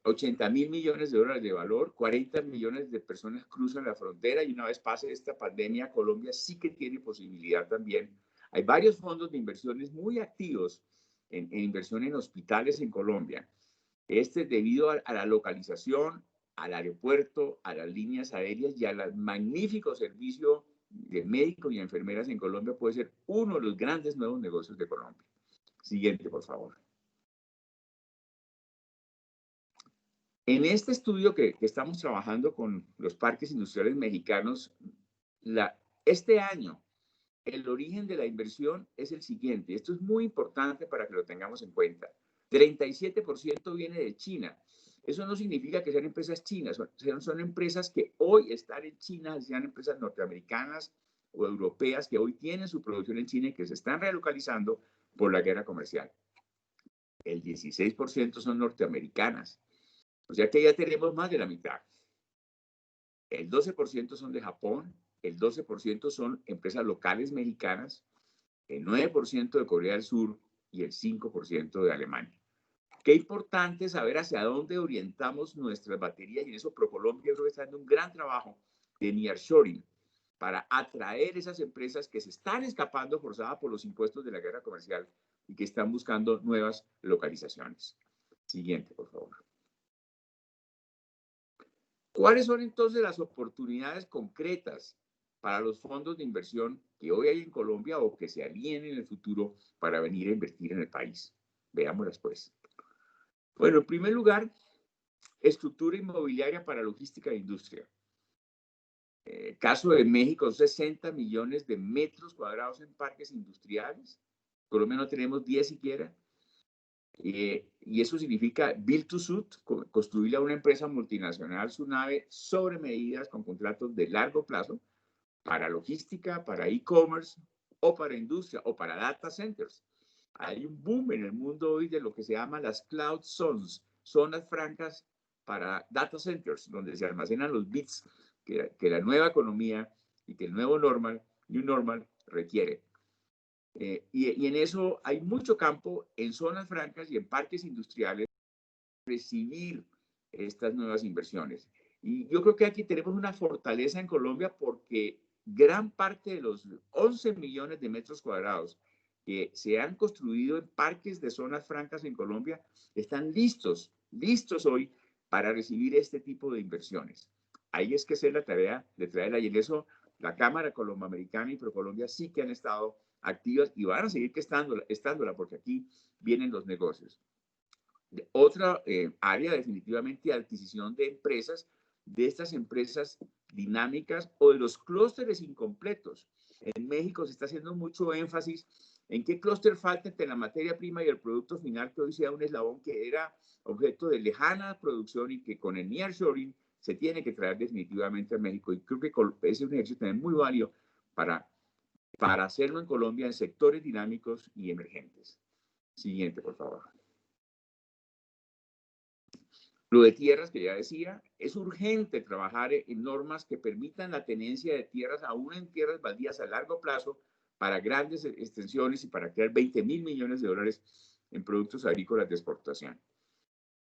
80 mil millones de dólares de valor, 40 millones de personas cruzan la frontera y una vez pase esta pandemia, Colombia sí que tiene posibilidad también. Hay varios fondos de inversiones muy activos en inversión en hospitales en Colombia. Debido a la localización, al aeropuerto, a las líneas aéreas y al magnífico servicio de médicos y enfermeras en Colombia, puede ser uno de los grandes nuevos negocios de Colombia. Siguiente, por favor. En este estudio que estamos trabajando con los parques industriales mexicanos, este año el origen de la inversión es el siguiente. Esto es muy importante para que lo tengamos en cuenta. 37% viene de China. Eso no significa que sean empresas chinas, son empresas que hoy están en China, sean empresas norteamericanas o europeas que hoy tienen su producción en China y que se están relocalizando por la guerra comercial. El 16% son norteamericanas. O sea que ya tenemos más de la mitad. El 12% son de Japón, el 12% son empresas locales mexicanas, el 9% de Corea del Sur y el 5% de Alemania. Qué importante saber hacia dónde orientamos nuestras baterías, y en eso ProColombia creo que está haciendo un gran trabajo de nearshoring para atraer esas empresas que se están escapando forzadas por los impuestos de la guerra comercial y que están buscando nuevas localizaciones. Siguiente, por favor. ¿Cuáles son entonces las oportunidades concretas para los fondos de inversión que hoy hay en Colombia o que se alíen en el futuro para venir a invertir en el país? Veámoslas pues. Bueno, en primer lugar, estructura inmobiliaria para logística e industria. Caso de México, 60 millones de metros cuadrados en parques industriales. Colombia no tenemos 10 siquiera. Y eso significa build to suit, construirle a una empresa multinacional su nave sobre medidas con contratos de largo plazo para logística, para e-commerce o para industria o para data centers. Hay un boom en el mundo hoy de lo que se llama las cloud zones, zonas francas para data centers, donde se almacenan los bits que la nueva economía y que el nuevo new normal requiere. Y en eso hay mucho campo en zonas francas y en parques industriales recibir estas nuevas inversiones. Y yo creo que aquí tenemos una fortaleza en Colombia porque gran parte de los 11 millones de metros cuadrados que se han construido en parques de zonas francas en Colombia están listos hoy para recibir este tipo de inversiones. Ahí es que es la tarea de traerla, y en eso la Cámara Colomboamericana y ProColombia sí que han estado activas y van a seguir estándola porque aquí vienen los negocios. Otra área definitivamente de adquisición de empresas, de estas empresas dinámicas o de los clústeres incompletos. En México se está haciendo mucho énfasis en qué clúster falta entre la materia prima y el producto final, que hoy sea un eslabón que era objeto de lejana producción y que con el nearshoring se tiene que traer definitivamente a México. Y creo que ese es un ejercicio también muy válido para hacerlo en Colombia en sectores dinámicos y emergentes. Siguiente, por favor. Lo de tierras, que ya decía, es urgente trabajar en normas que permitan la tenencia de tierras, aún en tierras baldías a largo plazo, para grandes extensiones y para crear 20 mil millones de dólares en productos agrícolas de exportación.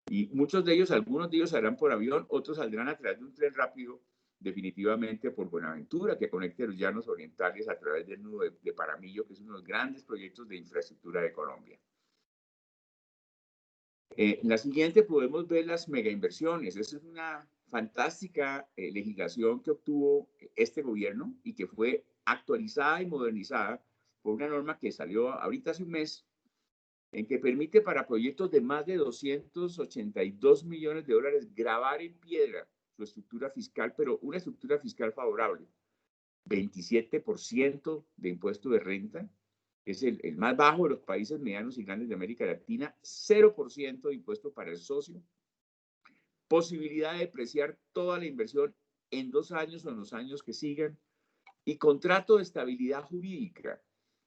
Y muchos de ellos, algunos de ellos saldrán por avión, otros saldrán a través de un tren rápido, definitivamente por Buenaventura, que conecte los llanos orientales a través del nudo de Paramillo, que es uno de los grandes proyectos de infraestructura de Colombia. En la siguiente podemos ver las megainversiones. Esa es una fantástica legislación que obtuvo este gobierno y que fue actualizada y modernizada por una norma que salió ahorita hace un mes, en que permite para proyectos de más de 282 millones de dólares grabar en piedra su estructura fiscal, pero una estructura fiscal favorable. 27% de impuesto de renta, es el más bajo de los países medianos y grandes de América Latina, 0% de impuesto para el socio, posibilidad de depreciar toda la inversión en 2 años o en los años que sigan, y contrato de estabilidad jurídica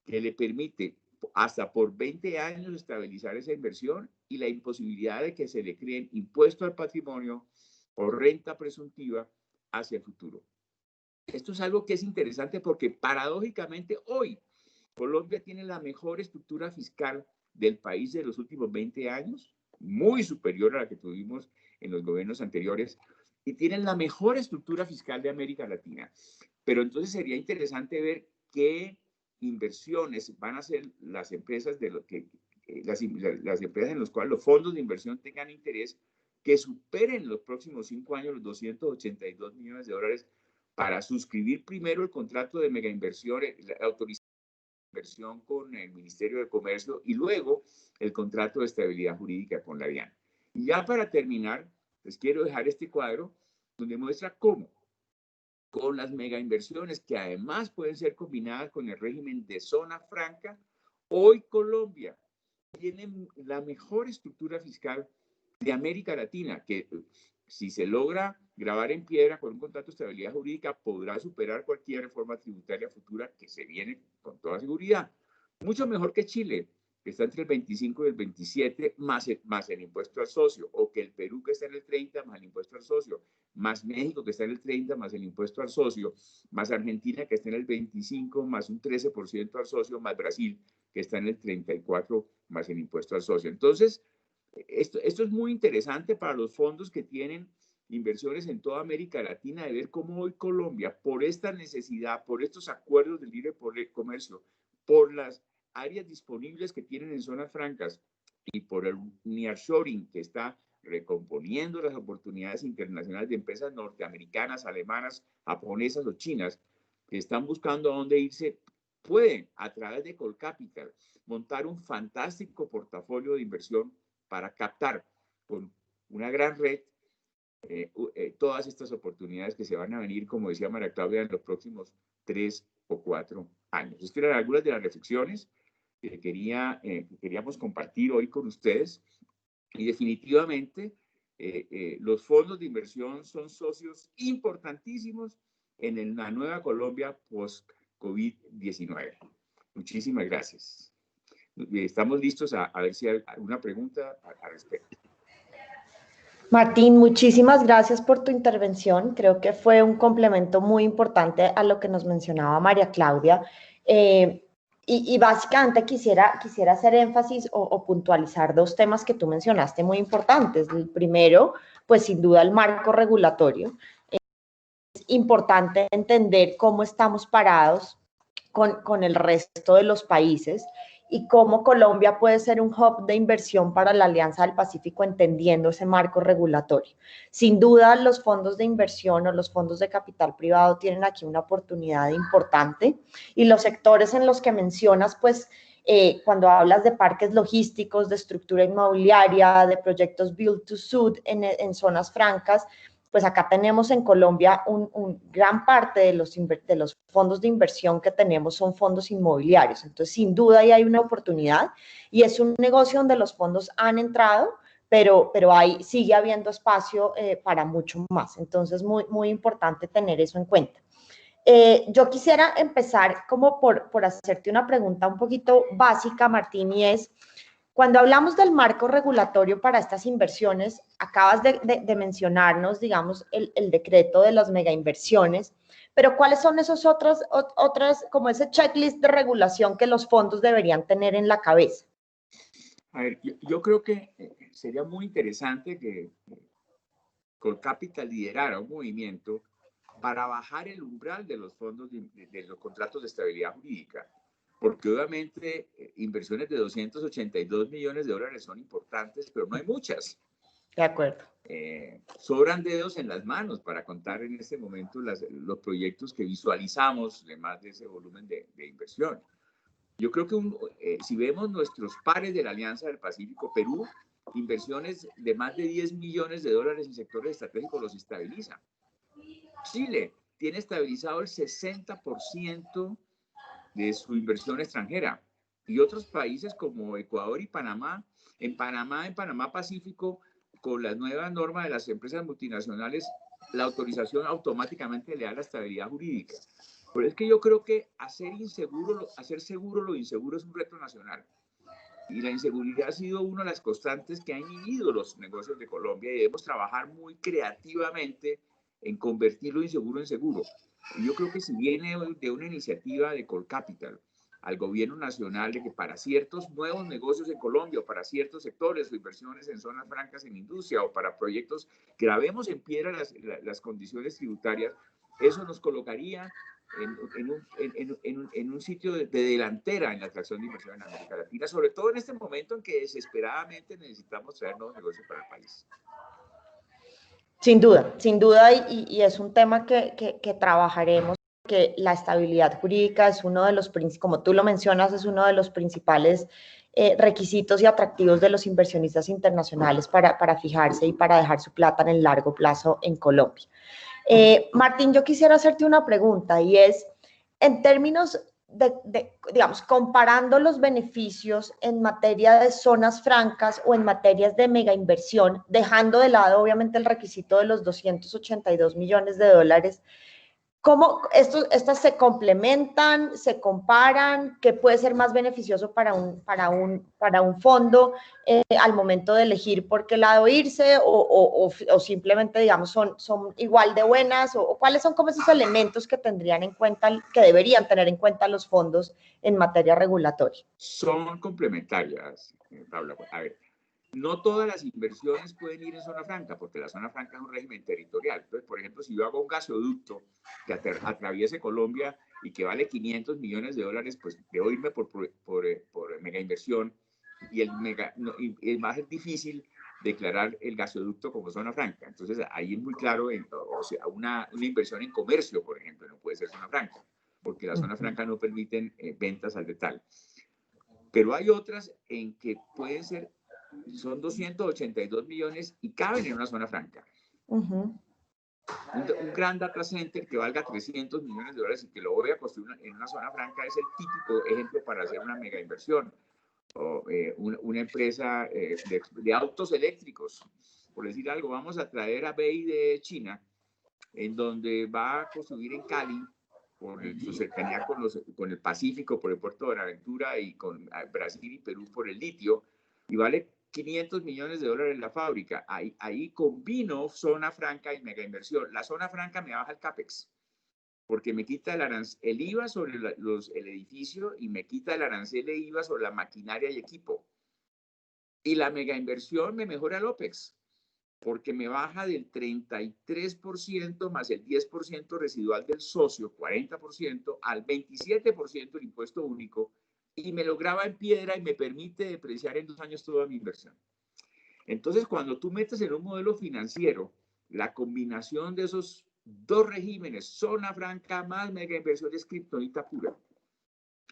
que le permite hasta por 20 años estabilizar esa inversión y la imposibilidad de que se le creen impuesto al patrimonio o renta presuntiva hacia el futuro. Esto es algo que es interesante porque paradójicamente hoy Colombia tiene la mejor estructura fiscal del país de los últimos 20 años, muy superior a la que tuvimos en los gobiernos anteriores, y tienen la mejor estructura fiscal de América Latina. Pero entonces sería interesante ver qué inversiones van a hacer las empresas de lo que las empresas en las cuales los fondos de inversión tengan interés que superen los próximos 5 años los 282 millones de dólares para suscribir primero el contrato de megainversión, la autorización de inversión con el Ministerio de Comercio y luego el contrato de estabilidad jurídica con la DIAN. Y ya para terminar, les quiero dejar este cuadro donde muestra cómo con las megainversiones que además pueden ser combinadas con el régimen de zona franca, hoy Colombia tiene la mejor estructura fiscal de América Latina, que si se logra grabar en piedra con un contrato de estabilidad jurídica, podrá superar cualquier reforma tributaria futura que se viene con toda seguridad. Mucho mejor que Chile, que está entre el 25 y el 27, más el impuesto al socio, o que el Perú, que está en el 30, más el impuesto al socio, más México, que está en el 30, más el impuesto al socio, más Argentina, que está en el 25, más un 13% al socio, más Brasil, que está en el 34, más el impuesto al socio. Entonces, esto es muy interesante para los fondos que tienen inversiones en toda América Latina, de ver cómo hoy Colombia, por esta necesidad, por estos acuerdos de libre comercio, por las áreas disponibles que tienen en zonas francas y por el nearshoring que está recomponiendo las oportunidades internacionales de empresas norteamericanas, alemanas, japonesas o chinas que están buscando a dónde irse, pueden a través de Colcapital montar un fantástico portafolio de inversión para captar con una gran red todas estas oportunidades que se van a venir, como decía María Claudia, en los próximos 3 o 4 años. Estas eran algunas de las reflexiones que queríamos compartir hoy con ustedes. Y definitivamente los fondos de inversión son socios importantísimos en la nueva Colombia post-COVID-19. Muchísimas gracias. Estamos listos a ver si hay alguna pregunta al respecto. Martín, muchísimas gracias por tu intervención. Creo que fue un complemento muy importante a lo que nos mencionaba María Claudia. Y básicamente quisiera hacer énfasis o puntualizar 2 temas que tú mencionaste muy importantes. El primero, pues sin duda el marco regulatorio. Es importante entender cómo estamos parados con el resto de los países y cómo Colombia puede ser un hub de inversión para la Alianza del Pacífico entendiendo ese marco regulatorio. Sin duda, los fondos de inversión o los fondos de capital privado tienen aquí una oportunidad importante y los sectores en los que mencionas, pues, cuando hablas de parques logísticos, de estructura inmobiliaria, de proyectos build to suit en zonas francas, pues acá tenemos en Colombia gran parte de los fondos de inversión que tenemos son fondos inmobiliarios. Entonces, sin duda, ahí hay una oportunidad y es un negocio donde los fondos han entrado, pero sigue habiendo espacio para mucho más. Entonces, muy, muy importante tener eso en cuenta. Yo quisiera empezar como por hacerte una pregunta un poquito básica, Martín, y es, cuando hablamos del marco regulatorio para estas inversiones, acabas de mencionarnos, digamos, el decreto de las megainversiones, pero ¿cuáles son esos otras, como ese checklist de regulación que los fondos deberían tener en la cabeza? A ver, yo creo que sería muy interesante que Colcapital liderara un movimiento para bajar el umbral de los fondos de los contratos de estabilidad jurídica. Porque obviamente inversiones de 282 millones de dólares son importantes, pero no hay muchas. De acuerdo. Sobran dedos en las manos para contar en este momento los proyectos que visualizamos de más de ese volumen de inversión. Yo creo que si vemos nuestros pares de la Alianza del Pacífico, Perú, inversiones de más de 10 millones de dólares en sectores estratégicos los estabiliza. Chile, tiene estabilizado el 60% de su inversión extranjera. Y otros países como Ecuador y Panamá, en Panamá Pacífico, con las nuevas normas de las empresas multinacionales, la autorización automáticamente le da la estabilidad jurídica. Pero es que yo creo que hacer seguro lo inseguro es un reto nacional. Y la inseguridad ha sido una de las constantes que han inhibido los negocios de Colombia y debemos trabajar muy creativamente en convertir lo inseguro en seguro. Y yo creo que si viene de una iniciativa de Colcapital al gobierno nacional de que para ciertos nuevos negocios en Colombia o para ciertos sectores o inversiones en zonas francas en industria o para proyectos que grabemos en piedra las condiciones tributarias, eso nos colocaría en un sitio de delantera en la atracción de inversión en América Latina, sobre todo en este momento en que desesperadamente necesitamos traer nuevos negocios para el país. Sin duda, y es un tema que trabajaremos, que la estabilidad jurídica es uno de los, como tú lo mencionas, es uno de los principales requisitos y atractivos de los inversionistas internacionales para fijarse y para dejar su plata en el largo plazo en Colombia. Martín, yo quisiera hacerte una pregunta y es, en términos digamos, comparando los beneficios en materia de zonas francas o en materias de mega inversión, dejando de lado obviamente el requisito de los 282 millones de dólares, ¿cómo estas se complementan, se comparan? ¿Qué puede ser más beneficioso para un fondo al momento de elegir por qué lado irse o simplemente, digamos, son igual de buenas? ¿O cuáles son como esos elementos que tendrían en cuenta, que deberían tener en cuenta los fondos en materia regulatoria? Son complementarias, Paula. A ver, no todas las inversiones pueden ir en zona franca, porque la zona franca es un régimen territorial. Entonces, por ejemplo, si yo hago un gasoducto que atraviese Colombia y que vale 500 millones de dólares, pues debo irme por mega inversión y es más difícil declarar el gasoducto como zona franca. Entonces, ahí es muy claro, o sea, una inversión en comercio, por ejemplo, no puede ser zona franca, porque la zona franca no permiten ventas al detalle. Pero hay otras en que pueden ser, son 282 millones y caben en una zona franca. Un gran data center que valga 300 millones de dólares y que lo voy a construir en una zona franca es el típico ejemplo para hacer una mega inversión. O una empresa de autos eléctricos, por decir algo, vamos a traer a BEI de China, en donde va a construir en Cali, por su cercanía con el Pacífico, por el puerto de Buenaventura y con Brasil y Perú por el litio, y vale 500 millones de dólares la fábrica. Ahí combino zona franca y mega inversión. La zona franca me baja el CAPEX, porque me quita el IVA sobre el edificio y me quita el arancel de IVA sobre la maquinaria y equipo. Y la mega inversión me mejora el OPEX, porque me baja del 33% más el 10% residual del socio, 40%, al 27% el impuesto único, y me lo graba en piedra y me permite depreciar en 2 años toda mi inversión. Entonces, cuando tú metes en un modelo financiero la combinación de esos dos regímenes, zona franca más mega inversión, es kriptonita pura.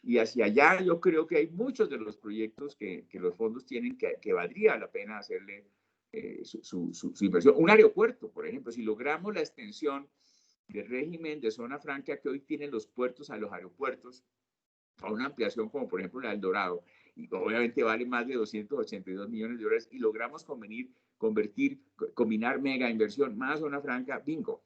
Y hacia allá yo creo que hay muchos de los proyectos que los fondos tienen que valdría la pena hacerle su inversión. Un aeropuerto, por ejemplo, si logramos la extensión del régimen de zona franca que hoy tienen los puertos a los aeropuertos, a una ampliación como por ejemplo la del Dorado, y obviamente vale más de 282 millones de dólares, y logramos combinar mega inversión más zona franca, bingo.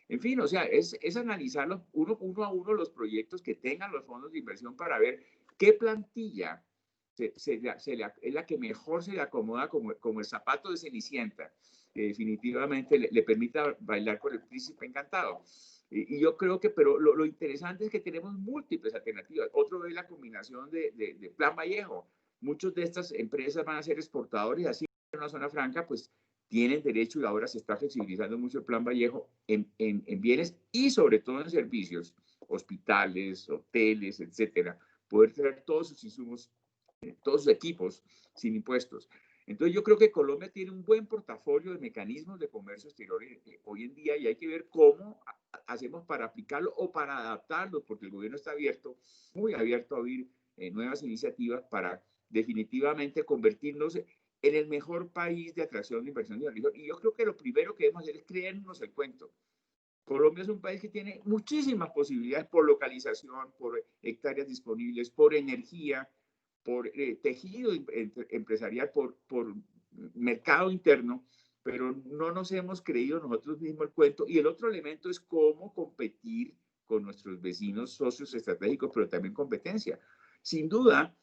En fin, o sea, es analizarlos uno a uno los proyectos que tengan los fondos de inversión para ver qué plantilla es la que mejor se le acomoda como el zapato de Cenicienta, que definitivamente le permita bailar con el príncipe encantado. Y yo creo que, pero lo interesante es que tenemos múltiples alternativas. Otro es la combinación de Plan Vallejo. Muchas de estas empresas van a ser exportadores, así en una zona franca, pues tienen derecho, y ahora se está flexibilizando mucho el Plan Vallejo en bienes y sobre todo en servicios, hospitales, hoteles, etcétera, poder traer todos sus insumos, todos sus equipos sin impuestos. Entonces yo creo que Colombia tiene un buen portafolio de mecanismos de comercio exterior hoy en día, y hay que ver cómo hacemos para aplicarlo o para adaptarlo, porque el gobierno está abierto, muy abierto a abrir nuevas iniciativas para definitivamente convertirnos en el mejor país de atracción de inversión de la región. Y yo creo que lo primero que debemos hacer es creernos el cuento. Colombia es un país que tiene muchísimas posibilidades por localización, por hectáreas disponibles, por energía, por tejido empresarial, por mercado interno, pero no nos hemos creído nosotros mismos el cuento. Y el otro elemento es cómo competir con nuestros vecinos socios estratégicos, pero también competencia. Sin duda,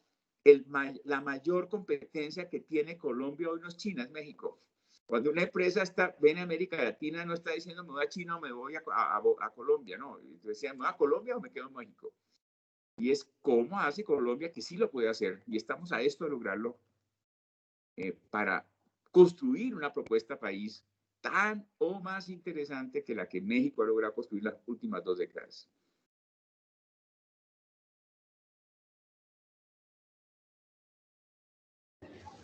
la mayor competencia que tiene Colombia hoy no es China, es México. Cuando una empresa viene a América Latina, no está diciendo me voy a China o me voy a Colombia, no. Decían, ¿me voy a Colombia o me quedo en México? Y es cómo hace Colombia, que sí lo puede hacer, y estamos a esto de lograrlo, para construir una propuesta país tan o más interesante que la que México ha logrado construir las últimas 2 décadas.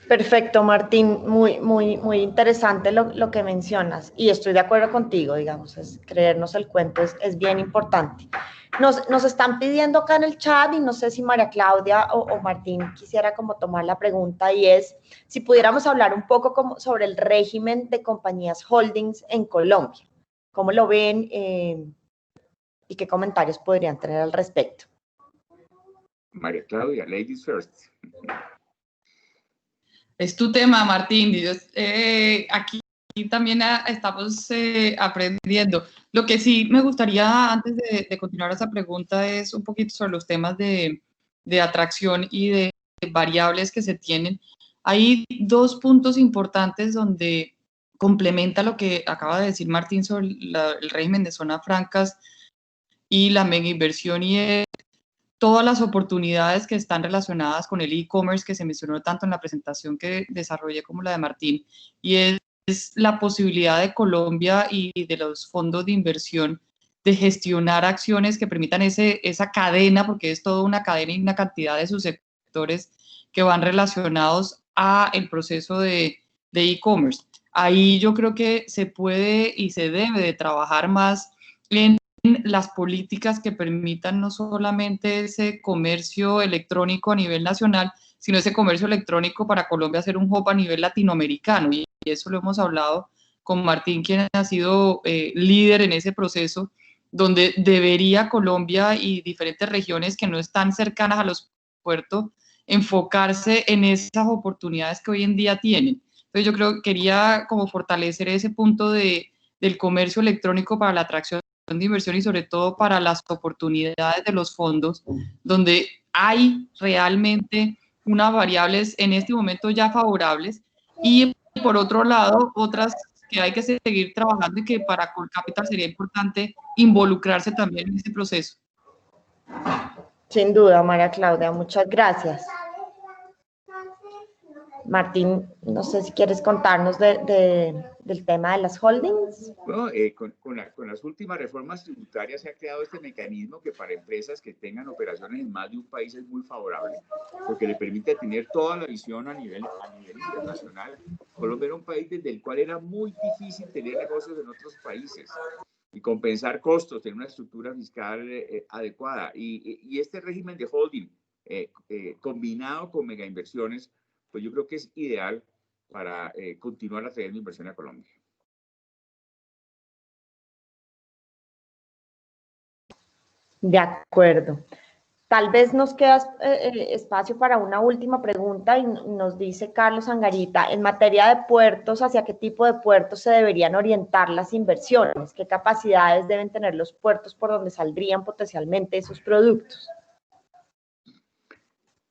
Perfecto, Martín, muy interesante lo que mencionas y estoy de acuerdo contigo, digamos, creernos el cuento es bien importante. Nos están pidiendo acá en el chat y no sé si María Claudia o Martín quisiera como tomar la pregunta y es si pudiéramos hablar un poco sobre el régimen de compañías holdings en Colombia. ¿Cómo lo ven y qué comentarios podrían tener al respecto? María Claudia, ladies first. Es tu tema, Martín. Aquí también estamos aprendiendo. Lo que sí me gustaría, antes de continuar esa pregunta, es un poquito sobre los temas de atracción y de variables que se tienen. Hay 2 puntos importantes donde complementa lo que acaba de decir Martín sobre el régimen de zonas francas y la mega inversión, y es todas las oportunidades que están relacionadas con el e-commerce que se mencionó tanto en la presentación que desarrollé como la de Martín, y es la posibilidad de Colombia y de los fondos de inversión de gestionar acciones que permitan esa cadena, porque es toda una cadena y una cantidad de subsectores que van relacionados a el proceso de e-commerce. Ahí yo creo que se puede y se debe de trabajar más en las políticas que permitan no solamente ese comercio electrónico a nivel nacional, sino ese comercio electrónico para Colombia ser un hub a nivel latinoamericano. Y eso lo hemos hablado con Martín, quien ha sido líder en ese proceso, donde debería Colombia y diferentes regiones que no están cercanas a los puertos enfocarse en esas oportunidades que hoy en día tienen. Entonces yo creo que quería como fortalecer ese punto del comercio electrónico para la atracción de inversión y sobre todo para las oportunidades de los fondos, donde hay realmente unas variables en este momento ya favorables y por otro lado otras que hay que seguir trabajando y que para Colcapital sería importante involucrarse también en este proceso. Sin duda, María Claudia, muchas gracias. Martín, no sé si quieres contarnos del tema de las holdings. Bueno, con las últimas reformas tributarias se ha creado este mecanismo que para empresas que tengan operaciones en más de un país es muy favorable, porque le permite tener toda la visión a nivel internacional. Colombia era un país desde el cual era muy difícil tener negocios en otros países y compensar costos, tener una estructura fiscal adecuada. Y este régimen de holding combinado con mega inversiones, pues yo creo que es ideal para continuar atrayendo inversión a Colombia. De acuerdo. Tal vez nos queda espacio para una última pregunta y nos dice Carlos Angarita, en materia de puertos, ¿hacia qué tipo de puertos se deberían orientar las inversiones? ¿Qué capacidades deben tener los puertos por donde saldrían potencialmente esos productos?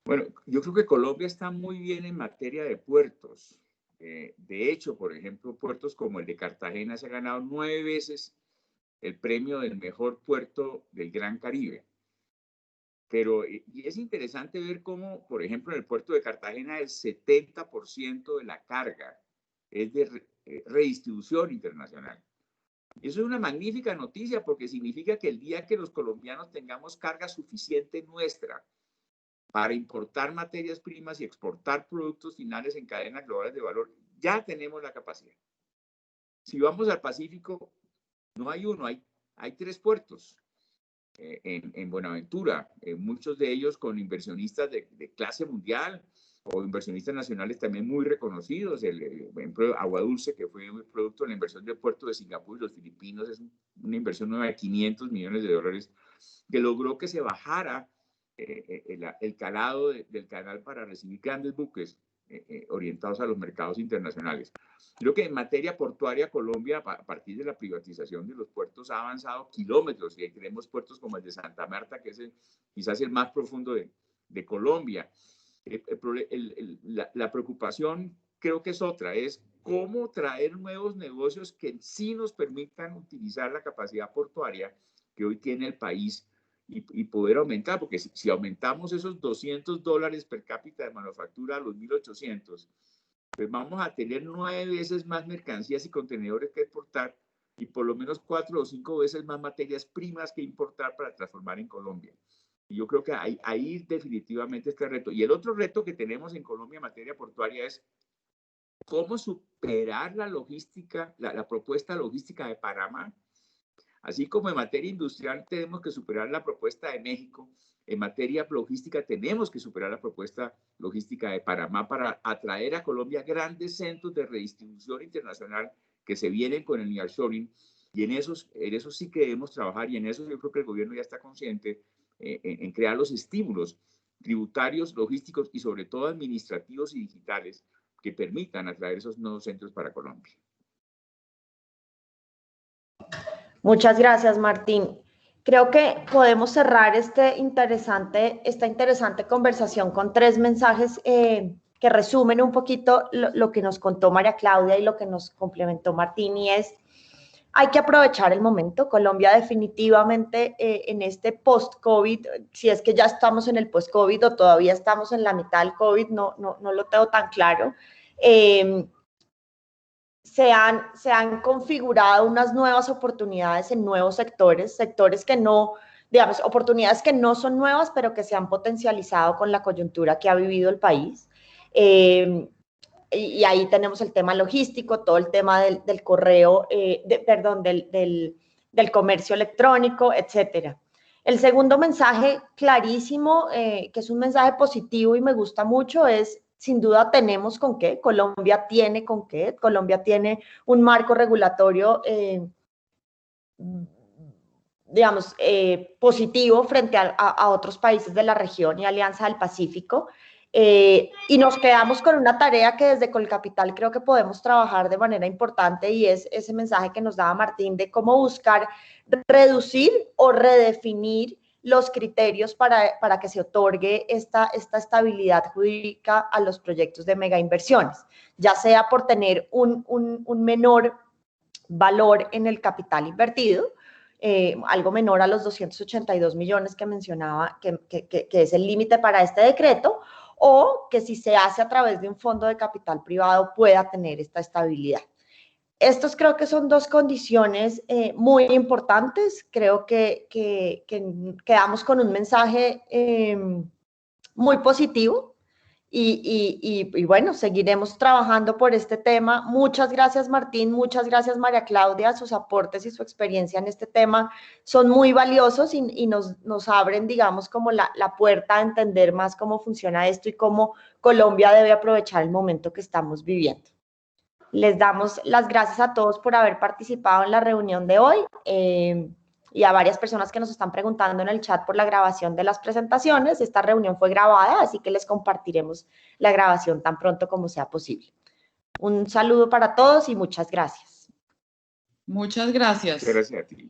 Bueno, yo creo que Colombia está muy bien en materia de puertos. De hecho, por ejemplo, puertos como el de Cartagena se ha ganado 9 veces el premio del mejor puerto del Gran Caribe. Pero y es interesante ver cómo, por ejemplo, en el puerto de Cartagena el 70% de la carga es de redistribución internacional. Y eso es una magnífica noticia porque significa que el día que los colombianos tengamos carga suficiente nuestra para importar materias primas y exportar productos finales en cadenas globales de valor, ya tenemos la capacidad. Si vamos al Pacífico, no hay uno, hay 3 puertos. En Buenaventura, muchos de ellos con inversionistas de clase mundial, o inversionistas nacionales también muy reconocidos. Por ejemplo, Agua Dulce, que fue un producto de la inversión del puerto de Singapur y los filipinos, es una inversión nueva de $500 millones, que logró que se bajara el calado del canal para recibir grandes buques orientados a los mercados internacionales. Creo que en materia portuaria, Colombia, a partir de la privatización de los puertos, ha avanzado kilómetros, y tenemos puertos como el de Santa Marta, que es quizás el más profundo de Colombia. La preocupación creo que es otra, es cómo traer nuevos negocios que sí nos permitan utilizar la capacidad portuaria que hoy tiene el país y poder aumentar, porque si aumentamos esos $200 per cápita de manufactura a los 1.800, pues vamos a tener 9 veces más mercancías y contenedores que exportar y por lo menos 4 o 5 veces más materias primas que importar para transformar en Colombia. Y yo creo que ahí definitivamente está el reto. Y el otro reto que tenemos en Colombia en materia portuaria es cómo superar la logística, la propuesta logística de Panamá. Así como en materia industrial tenemos que superar la propuesta de México, en materia logística tenemos que superar la propuesta logística de Panamá para atraer a Colombia grandes centros de redistribución internacional que se vienen con el nearshoring, y en eso sí que debemos trabajar, y en eso yo creo que el gobierno ya está consciente en crear los estímulos tributarios, logísticos y sobre todo administrativos y digitales que permitan atraer esos nuevos centros para Colombia. Muchas gracias, Martín. Creo que podemos cerrar esta interesante conversación con 3 mensajes que resumen un poquito lo que nos contó María Claudia y lo que nos complementó Martín, y es: hay que aprovechar el momento. Colombia definitivamente en este post-COVID, si es que ya estamos en el post-COVID o todavía estamos en la mitad del COVID, no lo tengo tan claro. Se han configurado unas nuevas oportunidades en nuevos sectores que no, digamos, oportunidades que no son nuevas, pero que se han potencializado con la coyuntura que ha vivido el país. Y ahí tenemos el tema logístico, todo el tema del correo, del comercio electrónico, etcétera. El segundo mensaje clarísimo, que es un mensaje positivo y me gusta mucho, es: sin duda tenemos con qué, Colombia tiene con qué, Colombia tiene un marco regulatorio, digamos, positivo frente a otros países de la región y Alianza del Pacífico. Y nos quedamos con una tarea que desde Colcapital creo que podemos trabajar de manera importante, y es ese mensaje que nos daba Martín de cómo buscar reducir o redefinir los criterios para que se otorgue esta estabilidad jurídica a los proyectos de mega inversiones, ya sea por tener un menor valor en el capital invertido, algo menor a los 282 millones que mencionaba, que es el límite para este decreto, o que si se hace a través de un fondo de capital privado pueda tener esta estabilidad. Estos creo que son 2 condiciones muy importantes. Creo que quedamos con un mensaje muy positivo y bueno, seguiremos trabajando por este tema. Muchas gracias, Martín, muchas gracias, María Claudia. Sus aportes y su experiencia en este tema son muy valiosos y nos abren, digamos, como la puerta a entender más cómo funciona esto y cómo Colombia debe aprovechar el momento que estamos viviendo. Les damos las gracias a todos por haber participado en la reunión de hoy y a varias personas que nos están preguntando en el chat por la grabación de las presentaciones. Esta reunión fue grabada, así que les compartiremos la grabación tan pronto como sea posible. Un saludo para todos y muchas gracias. Muchas gracias. Muchas gracias a ti.